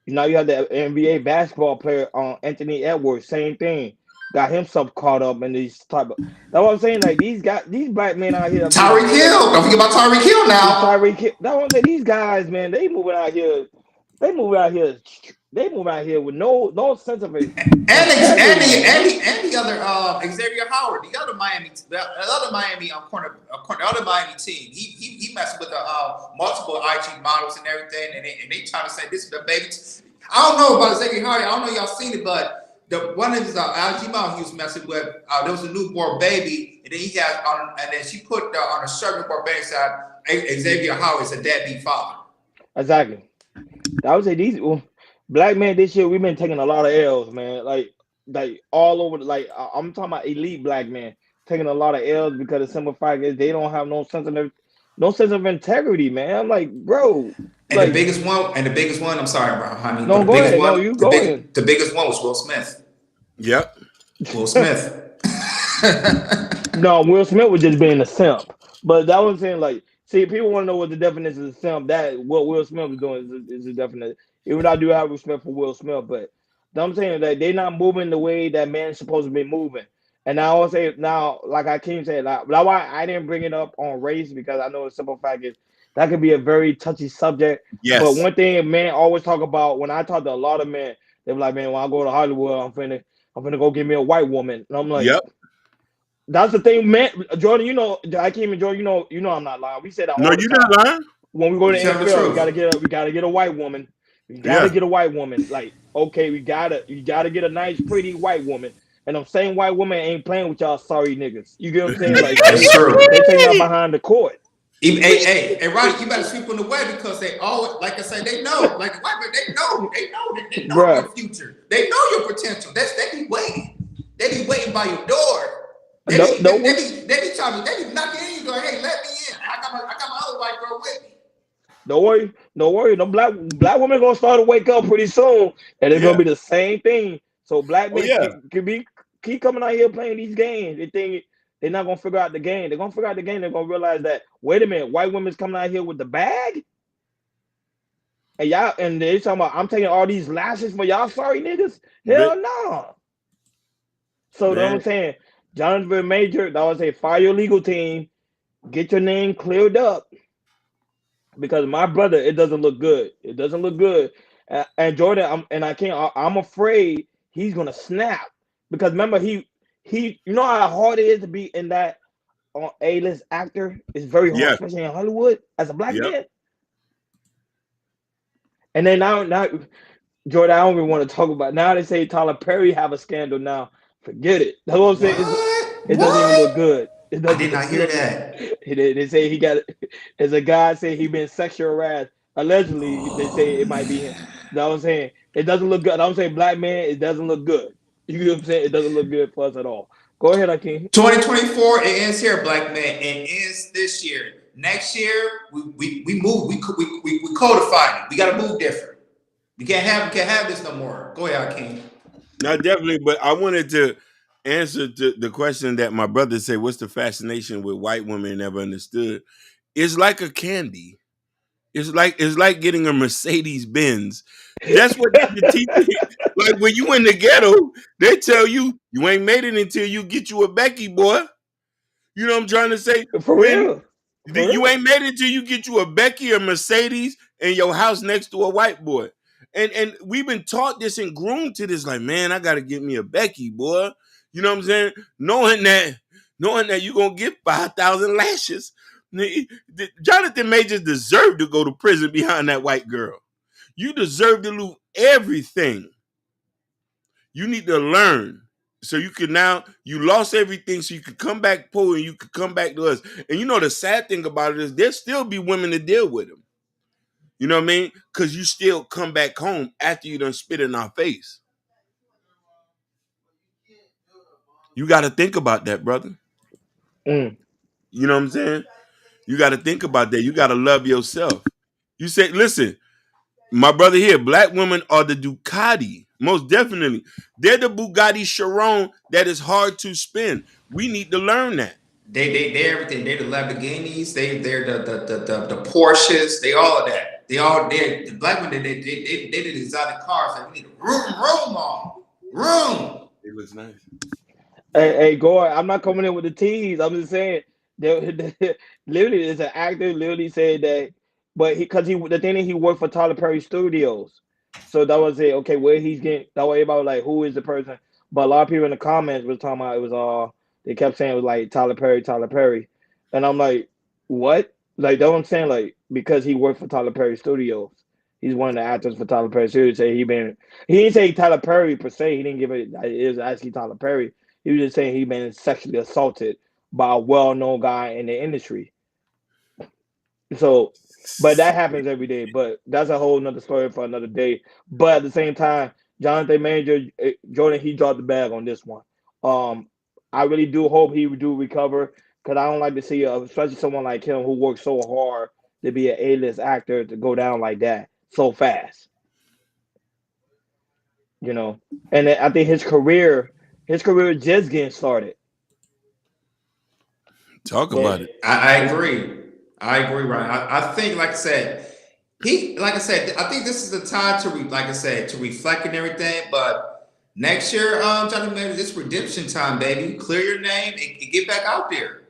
now you have the NBA basketball player Anthony Edwards, same thing. Got himself caught up in these type of that's what I'm saying. Like these black men out here Tyreek Hill. Don't forget about Tyreek Hill now. Tyreek Hill. That's what I'm saying. These guys, man, they moving out here with no sense of it. And the other Xavier Howard, the other Miami team. He messing with multiple IG models and everything, and they trying to say this is the baby. I don't know about Xavier Howard. I don't know if y'all seen it, but one of his IG models he was messing with, there was a newborn baby, and then she put on a shirt newborn baby said Xavier Howard is a deadbeat father. Exactly. I would say these black men this year we've been taking a lot of L's, man. Like all over. I'm talking about elite black men taking a lot of L's because the simple fact is they don't have no sense of integrity, man. I'm like, bro. And the biggest one. I'm sorry, bro, honey. No, go ahead. No, you go ahead. The biggest one was Will Smith. Yep. Will Smith. No, Will Smith was just being a simp. But that was saying, like, see, people want to know what the definition of simp. That what Will Smith was doing is a definition. Even though I do have respect for Will Smith, but I'm saying that they're not moving the way that man's supposed to be moving. And I always say now, like I keep saying, that's why I didn't bring it up on race because I know the simple fact is that could be a very touchy subject. Yes. But one thing men always talk about when I talk to a lot of men, they're like, man, when I go to Hollywood, I'm finna go get me a white woman. And I'm like, yep. That's the thing, man. Jordan, Akeem and Jordan, I'm not lying. We said that all the time. No, you're not lying. When we go to the NFL, we gotta get a white woman. We gotta get a white woman. Like, okay, you gotta get a nice, pretty white woman. And them same white women ain't playing with y'all sorry niggas. You get what I'm saying? Like, they taking out behind the court. Hey, Roddy, you better sweep them away because they always, like I say, they know, like the white man, they know bruh. your future. They know your potential. They be waiting. They be waiting by your door. No, no one. They be knocking in. You go, hey, let me in. I got my other white girl with me. Don't worry, don't worry. No black women gonna start to wake up pretty soon, and it's gonna Yeah. be the same thing. So black Oh men yeah. keep coming out here playing these games. They think they're not gonna figure out the game. They're gonna figure out the game. They're gonna realize that wait a minute, white women's coming out here with the bag, and y'all and they talking about I'm taking all these lashes for y'all sorry niggas. But Hell no. So that's what I'm man, saying. Jonathan Major, that was a fire your legal team. Get your name cleared up because my brother, it doesn't look good. It doesn't look good. And Jordan, I'm afraid he's gonna snap because remember you know how hard it is to be in that A-list actor. It's very hard, yeah, especially in Hollywood as a black yep. man. And then now Jordan, I don't even want to talk about. Now they say Tyler Perry have a scandal. Now forget it. That's what I'm saying. What? It doesn't even look What? good. It I doesn't did look not hear good. that. They say he got. As a guy say he been sexual harassed. Allegedly, they say Oh it might be him. man. That's what I'm saying. It doesn't look good. I'm saying black man. It doesn't look good. You know what I'm saying? It doesn't look good for us at all. Go ahead, Akeem. 2024, it ends here, black man. It ends this year. Next year, we move. We codify it. We got to move different. We can't have this no more. Go ahead, King. Not definitely, but I wanted to answer to the question that my brother said, what's the fascination with white women never understood? It's like a candy. It's like getting a Mercedes Benz. That's what they teach you. Like when you in the ghetto, they tell you you ain't made it until you get you a Becky, boy. You know what I'm trying to say? For When real. For you real. ain't made it till you get you a Becky or Mercedes and your house next to a white boy. And we've been taught this and groomed to this, like, man, I gotta get me a Becky, boy. You know what I'm saying? Knowing that you're gonna get 5,000 lashes. Jonathan Majors deserved to go to prison behind that white girl. You deserve to lose everything. You need to learn. So you lost everything so you could come back poor and you could come back to us. And you know the sad thing about it is there still be women to deal with them. You know what I mean? Because you still come back home after you done spit in our face. You got to think about that, brother. Mm. You know what I'm saying? You got to think about that. You got to love yourself. You say, listen, my brother here, black women are the Ducati. Most definitely. They're the Bugatti Chiron that is hard to spin. We need to learn that. They're everything. They're the Lamborghinis. They're the Porsches. They all of that. They the black women. They did exotic cars. Like we need a room on room. It looks nice. Hey, Gore, I'm not coming in with the tease. I'm just saying, literally, there's an actor literally said that, but the thing is, he worked for Tyler Perry Studios, so that was it. Okay, where he's getting that way about like who is the person, but a lot of people in the comments was talking about it was they kept saying it was like Tyler Perry, and I'm like, what? Like that's what I'm saying, like because he worked for Tyler Perry Studios, he's one of the actors for Tyler Perry Studios. Say he didn't say Tyler Perry per se. He didn't give it was actually Tyler Perry. He was just saying he been sexually assaulted by a well-known guy in the industry. So, but that happens every day. But that's a whole nother story for another day. But at the same time, Jonathan Major, Jordan, he dropped the bag on this one. Um, I really do hope he do recover because I don't like to see, especially someone like him who works so hard to be an A-list actor to go down like that so fast. You know, and I think his career is just getting started. Talk Yeah. about it. I agree. I agree, Ryan. I think, like I said, I think this is the time like I said, to reflect and everything. But next year, Johnny Man, it's redemption time, baby. Clear your name and get back out there.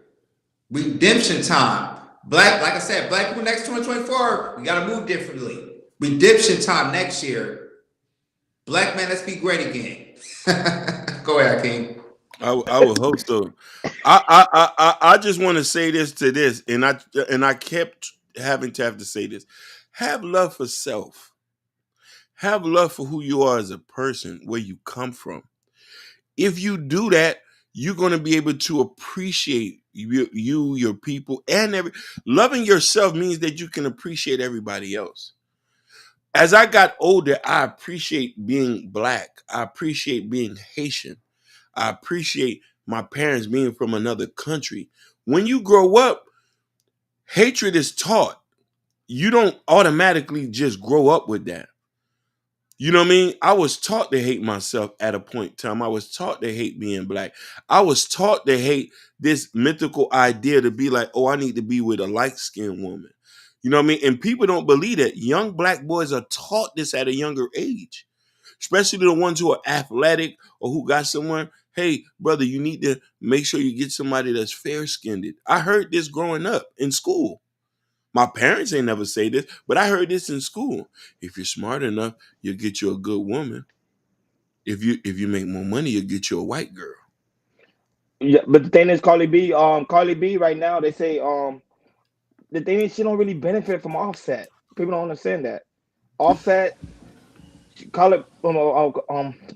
Redemption time. Like I said, black people next 2024, we gotta move differently. Redemption time next year. Black man, let's be great again. Go ahead, King. I would hope so. I just want to say this to this, and I kept having to have to say this. Have love for self. Have love for who you are as a person, where you come from. If you do that, you're going to be able to appreciate your people, and loving yourself means that you can appreciate everybody else. As I got older, I appreciate being black. I appreciate being Haitian. I appreciate my parents being from another country. When you grow up, hatred is taught. You don't automatically just grow up with that. You know what I mean? I was taught to hate myself at a point in time. I was taught to hate being black. I was taught to hate this mythical idea to be like, oh, I need to be with a light-skinned woman. You know what I mean? And people don't believe that. Young black boys are taught this at a younger age, especially the ones who are athletic or who got someone. Hey, brother, you need to make sure you get somebody that's fair-skinned. I heard this growing up in school. My parents ain't never say this, but I heard this in school. If you're smart enough, you'll get you a good woman. If you make more money, you'll get you a white girl. Yeah, but the thing is, Carly B right now, they say the thing is she don't really benefit from Offset. People don't understand that. Offset, Carly,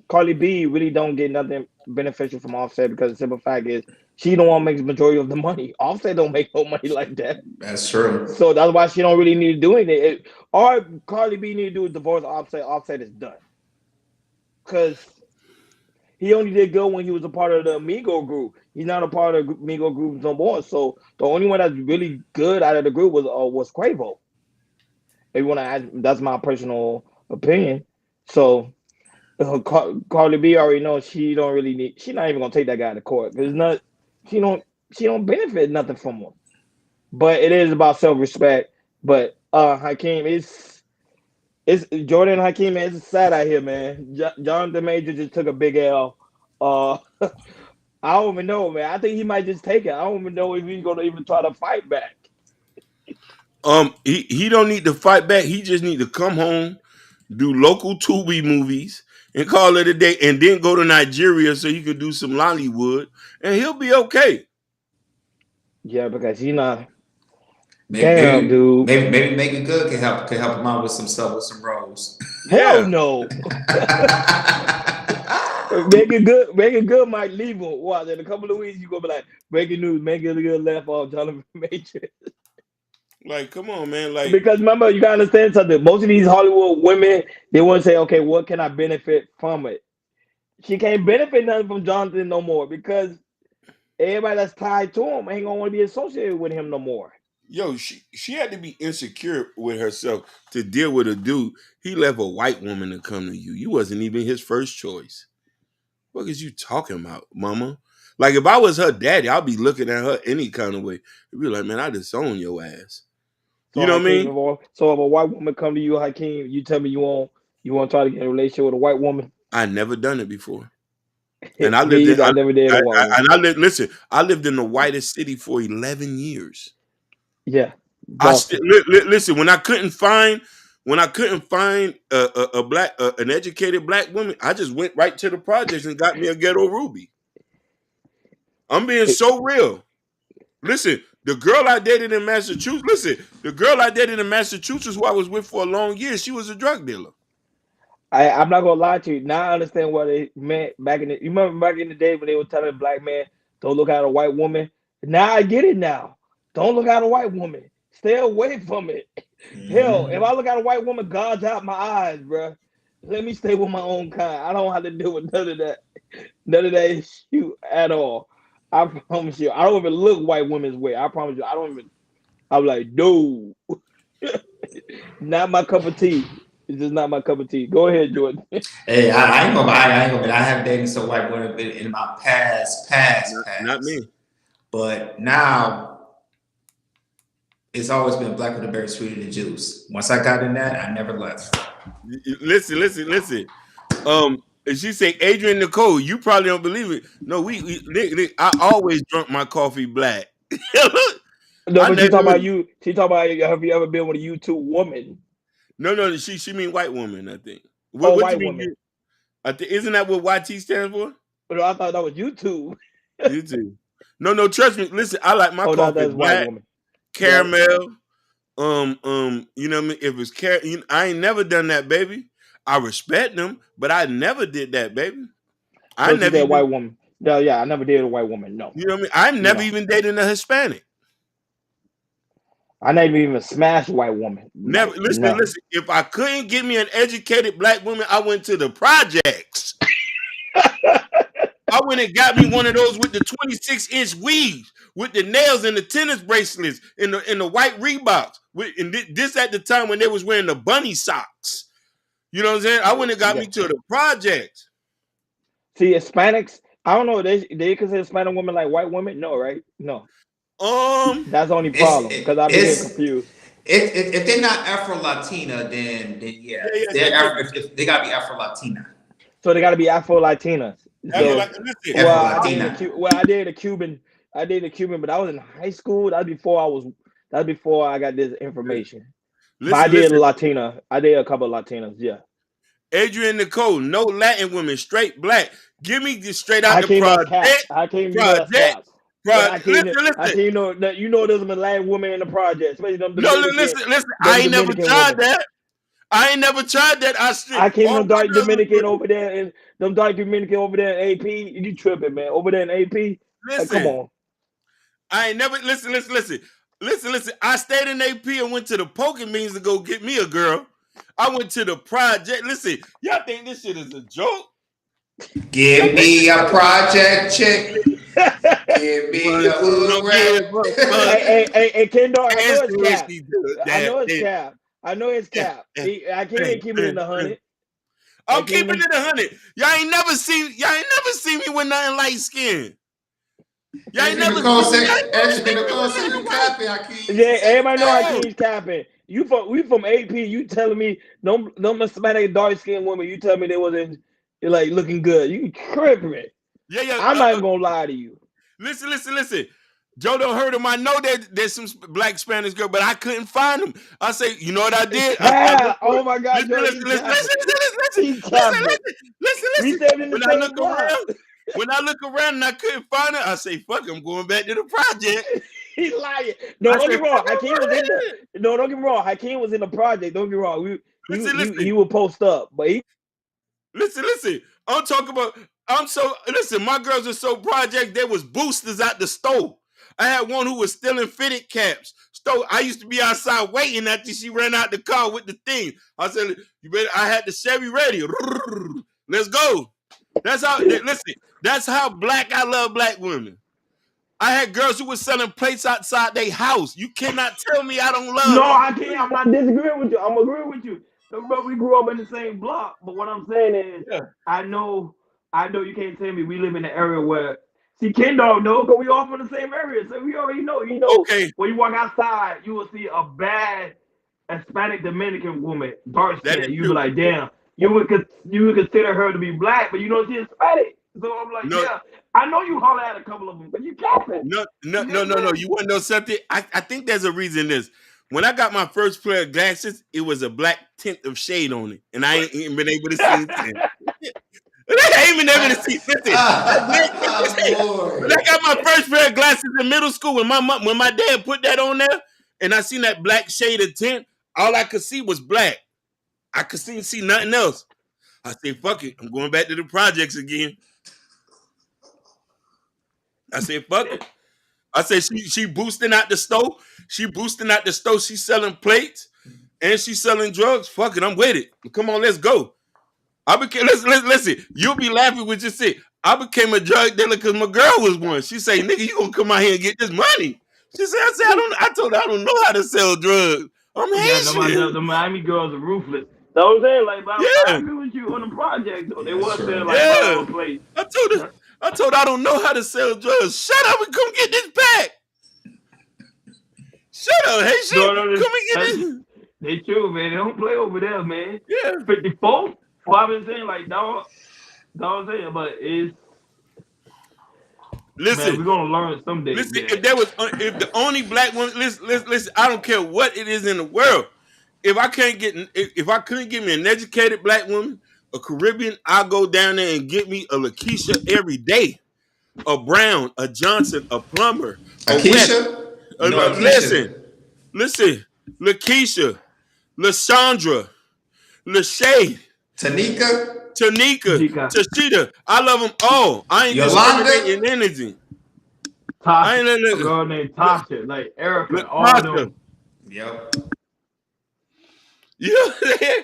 Carly B really don't get nothing beneficial from Offset because the simple fact is she the one makes the majority of the money. Offset don't make no money like that. That's true. So that's why she don't really need to do anything. All Carly B need to do is divorce Offset. Offset is done. Because he only did good when he was a part of the Migo group. He's not a part of the Migo group no more. So the only one that's really good out of the group was Quavo. If you want to ask, that's my personal opinion. So Carly B already knows she don't really need. She's not even gonna take that guy to court because not. She don't. She don't benefit nothing from him. But it is about self respect. But Hakeem, it's Jordan Hakeem, man. It's sad out here, man. Jonathan Major just took a big L. Uh, I don't even know, man. I think he might just take it. I don't even know if he's gonna even try to fight back. He don't need to fight back. He just need to come home, do local Tubi movies, and call it a day, and then go to Nigeria so he could do some Lollywood, and he'll be okay. Yeah, because he's not. Maybe Damn, maybe dude. maybe, maybe make it good can help him out with some stuff with some roles. Hell Yeah. no. Make it good might leave him. What in a couple of weeks you gonna be like breaking news, make it good left off Jonathan Major. Like, come on, man. Like, Because remember, you gotta understand something. Most of these Hollywood women, they want to say, okay, what can I benefit from it? She can't benefit nothing from Jonathan no more because everybody that's tied to him ain't gonna want to be associated with him no more. yo, she had to be insecure with herself to deal with a dude. He left a white woman to come to you. You wasn't even his first choice. What is you talking about, mama? Like, if I was her daddy, I'd be looking at her any kind of way. I'd be like, man, I disown your ass. So You know what I Hakeem, mean? so if a white woman come to you, Hakeem, you tell me you want to try to get in a relationship with a white woman. I never done it before. And Me either. I never did a white woman. I lived. Listen, I lived in the whitest city for 11 years. Yeah, I still Boston. listen when I couldn't find a black an educated black woman. I just went right to the projects and got me a ghetto Ruby. I'm being so real. Listen, the girl I dated in Massachusetts. Listen, the girl I dated in Massachusetts, who I was with for a long year, she was a drug dealer. I'm not gonna lie to you. Now I understand what they meant back in the. You remember back in the day when they were telling a black man don't look at a white woman. Now I get it. Now don't look at a white woman. Stay away from it. Hell, if I look at a white woman, God's out my eyes, bro. Let me stay with my own kind. I don't have to deal with none of that issue at all. I promise you. I don't even look white women's way. I promise you. I don't even. I'm like, no, not my cup of tea. It's just not my cup of tea. Go ahead, Jordan. Hey, I ain't gonna I ain't gonna I have dated some white women in my Not past. me. But now it's always been black with a berry sweeter than juice. Once I got in that, I never left. Listen. And she say, Adrian Nicole, you probably don't believe it. No, Nick, I always drunk my coffee black. No, I but she never talking about even. you. She talking about have you ever been with a YouTube woman No. She mean white woman. I think. or What you white mean? woman? I think isn't that what YT stands for? But I thought that was YouTube. You too. No. Trust me. Listen, I like my Oh, no, coffee that's white black, woman. Yep. caramel. You know what I mean? If it's I ain't never done that, baby. I respect them, but I never did that, baby. I So she never said white even. woman. Yeah, I never dated a white woman. No, You know what I mean? I'm never no, even dating a Hispanic. I never even smashed a white woman. Never. Like Listen, never. listen. If I couldn't get me an educated black woman, I went to the projects. I went and got me one of those with the 26-inch weaves, with the nails and the tennis bracelets and the white Reeboks. And this at the time when they was wearing the bunny socks. You know what I'm saying? I went and got Yeah. me to the projects. See, Hispanics. I don't know. They consider Hispanic women like white women? No, right? No. That's the only It's problem because I be getting it's confused. if they're not Afro Latina, then yeah, Yeah, they're if they gotta be Afro Latina. So they got to be Afro Latinas. Afro, So, like, listen, Afro well, Latina. I dated a Cuban. I dated a Cuban, but I was in high school. That's before I got this information. But I listen, did a listen. Latina. I did a couple of Latinas. Yeah. Adrian Nicole, no Latin women, straight black. Give me this straight out the Hakeem, that's cap. project. Hakeem, you know that's Project. cap. But Hakeem, Listen. Hakeem, you know there's a Latin woman in the project, especially No, listen. I ain't never Dominican tried women. that. I ain't never tried that. Hakeem, All them my dark girls was Dominican over there, and them dark Dominican over there in AP. You tripping, man? Over there in AP. Like, come listen. on. I ain't never listen. I stayed in AP and went to the poking beans to go get me a girl. I went to the project. Listen, y'all think this shit is a joke? Give me a project chick. Give me a Who hood don't give rat. a fuck? Hey, Kendall, I know That's it's the way cap. she do I that. know it's cap. I know it's cap. I can't even keep it in the hundred. I'm keeping it 100. Y'all ain't never seen me with nothing light skin. Y'all ain't Adrian never Nicole seen me. said, Y'all ain't never Adrian seen me Nicole with said nothing you white. capping, Hakeem. She Yeah, said you everybody know capping. Hakeem's capping. We from AP. You telling me them Hispanic dark skinned women? You tell me they wasn't like looking good? You tripping? Yeah. I'm not even gonna lie to you. Listen. Joe don't heard him. I know that there's some black Spanish girl, but I couldn't find them. I say, you know what I did? I looked Cap. for Oh my God, Joe, he capping. He capping. We listen. stayed in the When I same look block. around and I couldn't find her, I say, fuck, I'm going back to the project. He lying. No, I don't say, get me fuck, wrong. I'm Hakeem was in the. going ahead. No, don't get me wrong. Hakeem was in the project. Don't get me wrong. He Listen. would post up, but he. Listen. My girls are so project, there was boosters at the stove. I had one who was stealing fitted caps. I used to be outside waiting after she ran out the car with the thing. I said, you better, I had the Chevy ready. Let's go. That's how black I love black women. I had girls who were selling plates outside their house. You cannot tell me I don't love. No, I can't. I'm not disagreeing with you. I'm agreeing with you. But we grew up in the same block. But what I'm saying is, Yeah. I know you can't tell me we live in an area where. See, Ken dog know because we all from the same area, so we already know. You know, Okay, when you walk outside, you will see a bad Hispanic Dominican woman, dark that skin. is You'd be true. like, damn. You would consider her to be black, but you know she's Hispanic. So I'm like, No, yeah, I know you holler at a couple of them, but you capping. no. You know what I'm saying? You want to know something? I think there's a reason. This when I got my first pair of glasses, it was a black tint of shade on it, and I ain't been able to see it. I ain't been able to see. Listen, when I Boy. got my first pair of glasses in middle school, when my dad put that on there, and I seen that black shade of tint, all I could see was black. I could see nothing else. I said, "Fuck it, I'm going back to the projects again." I said, "Fuck it." I said, "She boosting out the stove. She's selling plates and she's selling drugs. Fuck it, I'm with it. Come on, let's go." I became listen. You'll be laughing with your shit. I became a drug dealer because my girl was one. She say, "Nigga, you gonna come out here and get this money?" She said, I told her I don't know how to sell drugs. I'm Yeah, Haitian. the Miami girls are rufless. So I'm saying, like, but I Yeah, agree with you on the project, though. They Yeah, was saying, sure. like, right yeah. on the place. I told her, I don't know how to sell drugs. Shut up and come get this pack. Shut up, Haitian. No, Come and get that's, this. they true, man. They don't play over there, man. Yeah. 54? Well, I've been saying, like, dog saying, but it's, man, Listen, we're going to learn someday, listen. man. If the only black woman, listen. I don't care what it is in the world. If I couldn't get me an educated black woman, a Caribbean, I'll go down there and get me a Lakeisha every day, a Brown, a Johnson, a Plumber, a West. Akeisha? You know Listen, Akeisha. Lakeisha, Lashondra, Lachey, Tanika? Tanika, Nika, Tashita. I love them all. I ain't Yolanda. discriminating anything. I Tasha, ain't a girl named Tasha, like Erica, all Tasha. them. Yep. You know what I'm saying?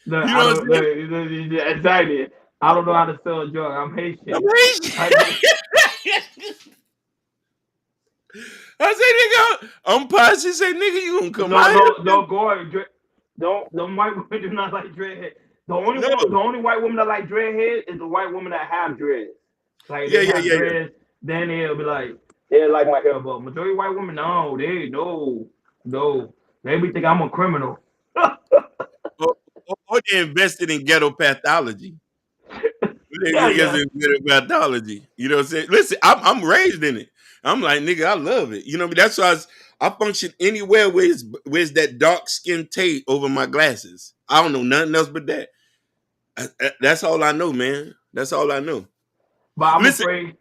The, You I know what don't, I'm saying? exactly. I don't know how to sell a drug. I'm I'm Haitian. I Haitian. just, I say, nigga, I'm posse. Say, nigga, you gonna come no, out no, here? no, Gory. Don't, the white women do not like dreadhead. No. The only white woman that like dreadhead is the white woman that have dreads. Like Yeah, they yeah, have yeah, yeah. dreads, then they'll be like, they like my hair, but majority of white women, no, no. They be think I'm a criminal. Or they invested in ghetto pathology. They Yeah, niggas yeah. in ghetto pathology. You know what I'm saying? Listen, I'm raised in it. I'm like, nigga, I love it. You know what I mean? That's why I function anywhere where's that dark skin tape over my glasses. I don't know nothing else but that. That's all I know, man. That's all I know. But I'm Listen, afraid,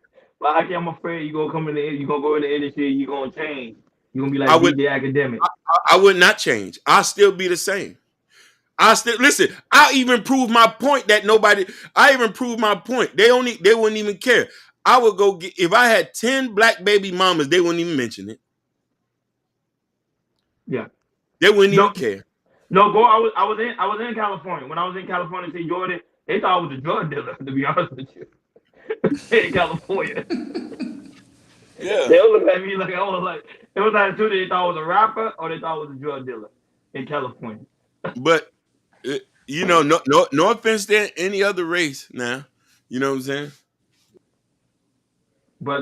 I'm afraid you gonna come in the, you gonna go in the industry, you gonna change. You gonna be I like would DJ Academic. I would not change. I'll still be the same. I still listen. I even prove my point that nobody. I even prove my point. They wouldn't even care. I would go get if I had 10 black baby mamas. They wouldn't even mention it. Yeah. They wouldn't No, even care. no. Go. I was in California. When I was in California, see Jordan, they thought I was a drug dealer. To be honest with you, in California, Yeah, they looked at me like I was like it was either two. They thought I was a rapper or they thought I was a drug dealer in California. but no offense to any other race. Now, you know what I'm saying. But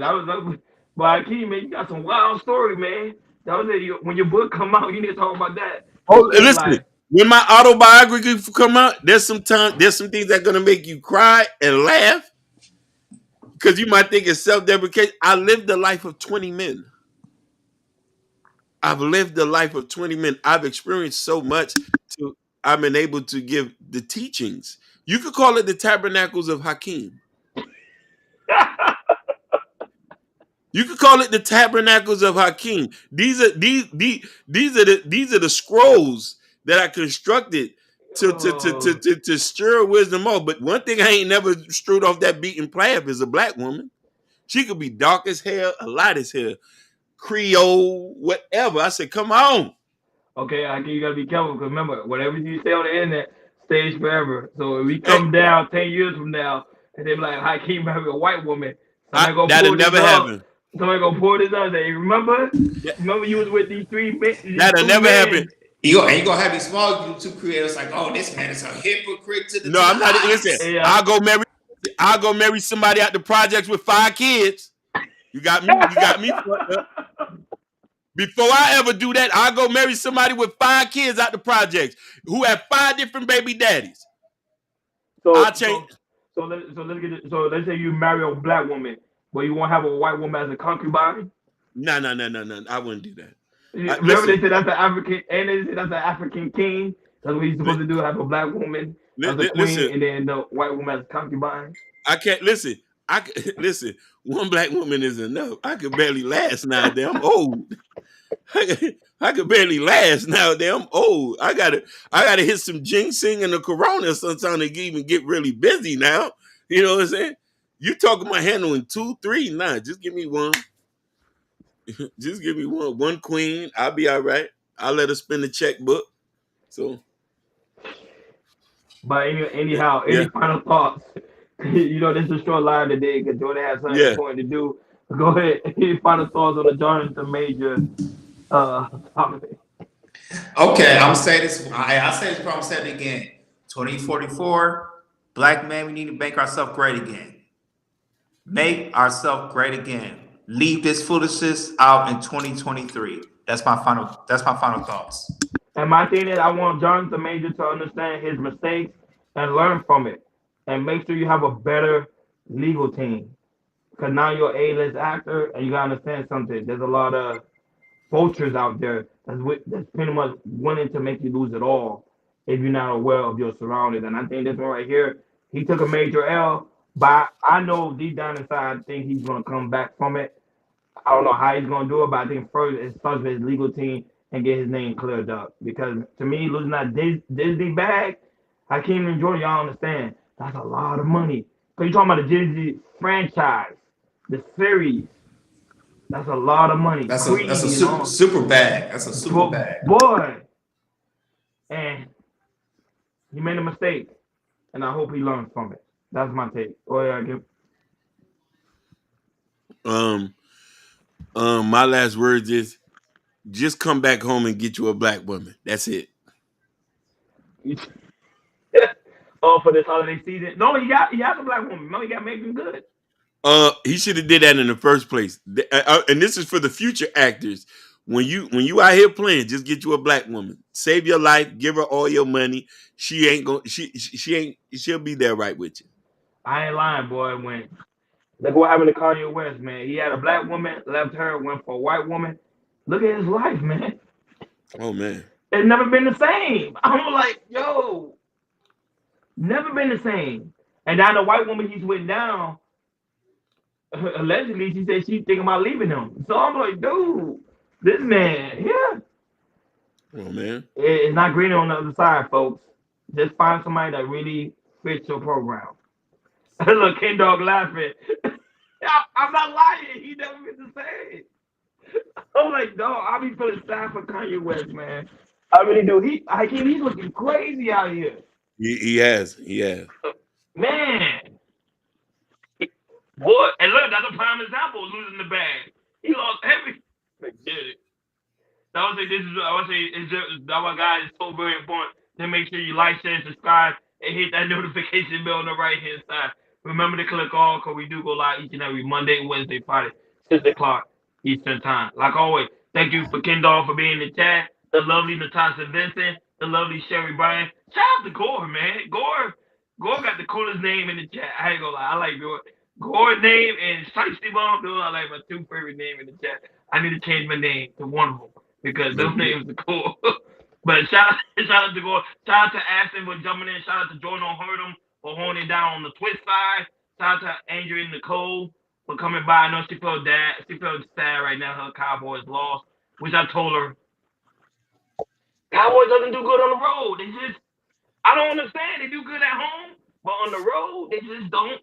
but Akeem, man, you got some wild story, man. That was it. When your book come out, you need to talk about that. You Oh, said listen. like, When my autobiography come out, there's some things that gonna make you cry and laugh because you might think it's self-deprecation. I lived the life of 20 men. I've lived the life of 20 men. I've experienced so much to I've been able to give the teachings. You could call it the tabernacles of Hakim. You could call it the tabernacles of Hakim. These are the scrolls that I constructed oh, to stir wisdom up. But one thing I ain't never strewed off that beaten path is a black woman. She could be dark as hell, a light as hell, Creole, whatever. I said, come on. okay, Akeem, you gotta be careful because remember, whatever you say on the internet stays forever. So if we Hey, come down 10 years from now and they be like, Hakeem married a white woman, somebody gonna that'll pull this never up. happen. Somebody gonna pull this up and say, remember? That, Remember you was with these that'll two never happen. men. You gonna have these small YouTube creators like, oh, this man is a hypocrite No, to the I'm not. Listen, highest. Yeah. I'll go marry somebody out the projects with 5 kids. You got me fucked up. Before I ever do that, I'll go marry somebody with 5 kids out the projects who have 5 different baby daddies. So I'll change. let's get it. So let's say you marry a black woman, but you won't have a white woman as a concubine. No. I wouldn't do that. Remember Listen, they said that's the African, and they said that's the African king. That's what he's supposed to do. Have a black woman as a listen. queen, and then the white woman as a concubine. I can't listen. Listen. One black woman is enough. I could barely last nowadays. I'm old. I could barely last nowadays. I'm old. I gotta hit some ginseng and the corona sometime to even get really busy now. You know what I'm saying? You talking about handling 2, 3? Nah, just give me one. Just give me one. One queen. I'll be all right. I'll let her spend the checkbook. So But anyhow, yeah, any final thoughts? This is a short line today because Jordan has something yeah. important to do. Go ahead. Any final thoughts on the Jonathan Major topic? Okay, I'm gonna say this. I say this before, I'm saying it again. 2044, black man, we need to make ourselves great again. Make ourselves great again. Leave this foolishness out in 2023. That's my final thoughts. And my thing is, I want Jonathan Major to understand his mistakes and learn from it, and make sure you have a better legal team. Because now you're an A-list actor, and you gotta understand something. There's a lot of vultures out there that's pretty much wanting to make you lose it all if you're not aware of your surroundings. And I think this one right here, he took a major L, but I know deep down inside, I think he's gonna come back from it. I don't know how he's gonna do it, but I think first it starts with his legal team and get his name cleared up. Because to me, losing that Disney bag, I can't even enjoy. Y'all understand? That's a lot of money. Cause you talking about the Disney franchise, the series. That's a lot of money. That's a Creed and super all. super bag. That's a super But bag. boy, and he made a mistake, and I hope he learns from it. That's my take. Oh yeah, Um, my last words is just come back home and get you a black woman. That's it. oh, for this holiday season. No, he has a black woman. No, he got to make him good. He should have did that in the first place. And this is for the future actors. When you out here playing, just get you a black woman. Save your life. Give her all your money. She ain't going. She ain't. She'll be there right with you. I ain't lying, boy. When look what happened to Kanye West, man. He had a black woman, left her, went for a white woman. Look at his life, man. Oh man. It's never been the same. I'm like, yo, never been the same. And now the white woman he's with now, allegedly, she said she's thinking about leaving him. So I'm like, dude, this man, yeah, Oh man. it's not green on the other side, folks. Just find somebody that really fits your program. Look, Ken Dog laughing. I'm not lying. He never been the same. I'm like, dog, I be feeling sad for Kanye West, man. I really do. He's looking crazy out here, He has. He has. man. Boy, and look, that's a prime example of losing the bag. He lost every. Forget it. I would say this is. I would say it's just that my guy is so very important to make sure you like, share, subscribe, and hit that notification bell on the right hand side. Remember to click all because we do go live each and every Monday, Wednesday, Friday, 6 o'clock Eastern time. Like always, thank you for Kendall for being in the chat. The lovely Natasha Vincent, the lovely Sherry Bryan. Shout out to Gore, man. Gore got the coolest name in the chat. I ain't gonna lie, I like Gore. Gore's name and Shiesty Bomb, those are like my two favorite names in the chat. I need to change my name to one of them because those names are cool. But shout out to Gore. Shout out to Aston for jumping in. Shout out to Jordan on Hurdum for holding down on the twist side. Shout out to Andrea Nicole for coming by. I know she felt sad right now. Her Cowboys lost, which I told her Cowboys doesn't do good on the road. I don't understand. They do good at home, but on the road they just don't.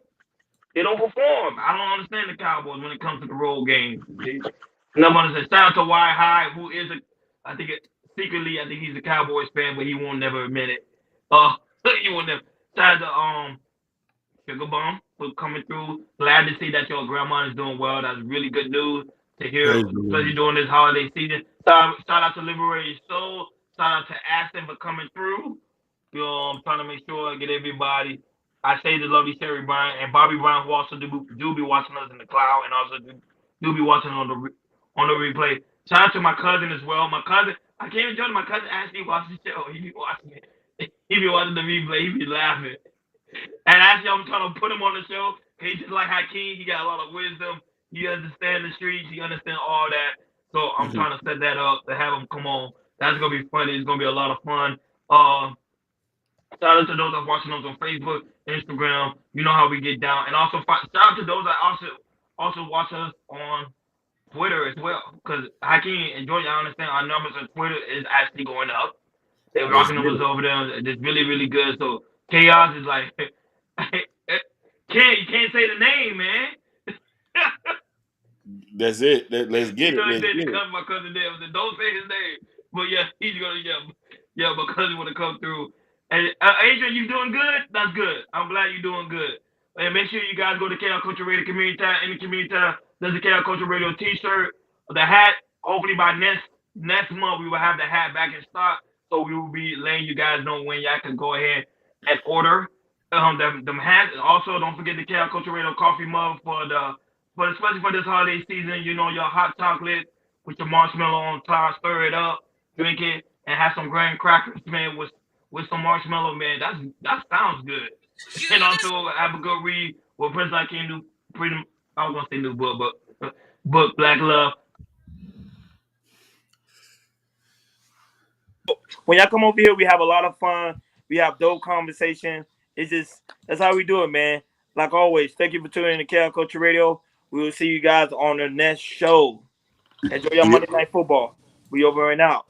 They don't perform. I don't understand the Cowboys when it comes to the road games. And I'm gonna say shout out to Y High, who is secretly I think he's a Cowboys fan, but he won't never admit it. He won't never. Shout out to Sugar Bum for coming through. Glad to see that your grandma is doing well. That's really good news to hear, Praise the especially Lord. during this holiday season. Shout out to Liberated Soul. Shout out to Aston for coming through. You know, I'm trying to make sure I get everybody. I say the lovely Sherry Bryan and Bobby Brown, who also do be watching us in the cloud and also do be watching on the replay. Shout out to my cousin as well. My cousin, I can't even tell my cousin actually watches the show. He be watching it. He be watching the replay. He be laughing. And actually, I'm trying to put him on the show. He's just like Hakeem. He got a lot of wisdom. He understands the streets. He understands all that. So I'm Mhm. trying to set that up to have him come on. That's gonna be funny. It's gonna be a lot of fun. Uh, Shout out to those that are watching us on Facebook, Instagram. You know how we get down. And also shout out to those that also watch us on Twitter as well. Because Hakeem and George, I understand our numbers on Twitter is actually going up. They're Let's rocking get numbers it. over there. It's really, really good. So Chaos is like you can't say the name, man. That's it. Let's You get it. know, he Let's said to get it. come my cousin there. I said, don't say his name. But yeah, he's gonna my cousin wanna come through. And Adrian, you doing good? That's good. I'm glad you're doing good. And make sure you guys go to KL Culture Radio Community Time. In the community time, there's a KL Culture Radio T-shirt, the hat. Hopefully by next month we will have the hat back in stock. So we will be letting you guys know when y'all can go ahead and order them hats. And also don't forget the KL Culture Radio coffee mug but especially for this holiday season, you know, your hot chocolate with your marshmallow on top, stir it up, drink it, and have some graham crackers, man, with some marshmallow, man. That sounds good. And also have a good read with Prince Hakeem new pretty I was gonna say new book, but book Black Love. When y'all come over here, we have a lot of fun. We have dope conversation. It's just that's how we do it, man. Like always, thank you for tuning in to KL Culture Radio. We will see you guys on the next show. Enjoy your Yeah. Monday Night Football. We over and out.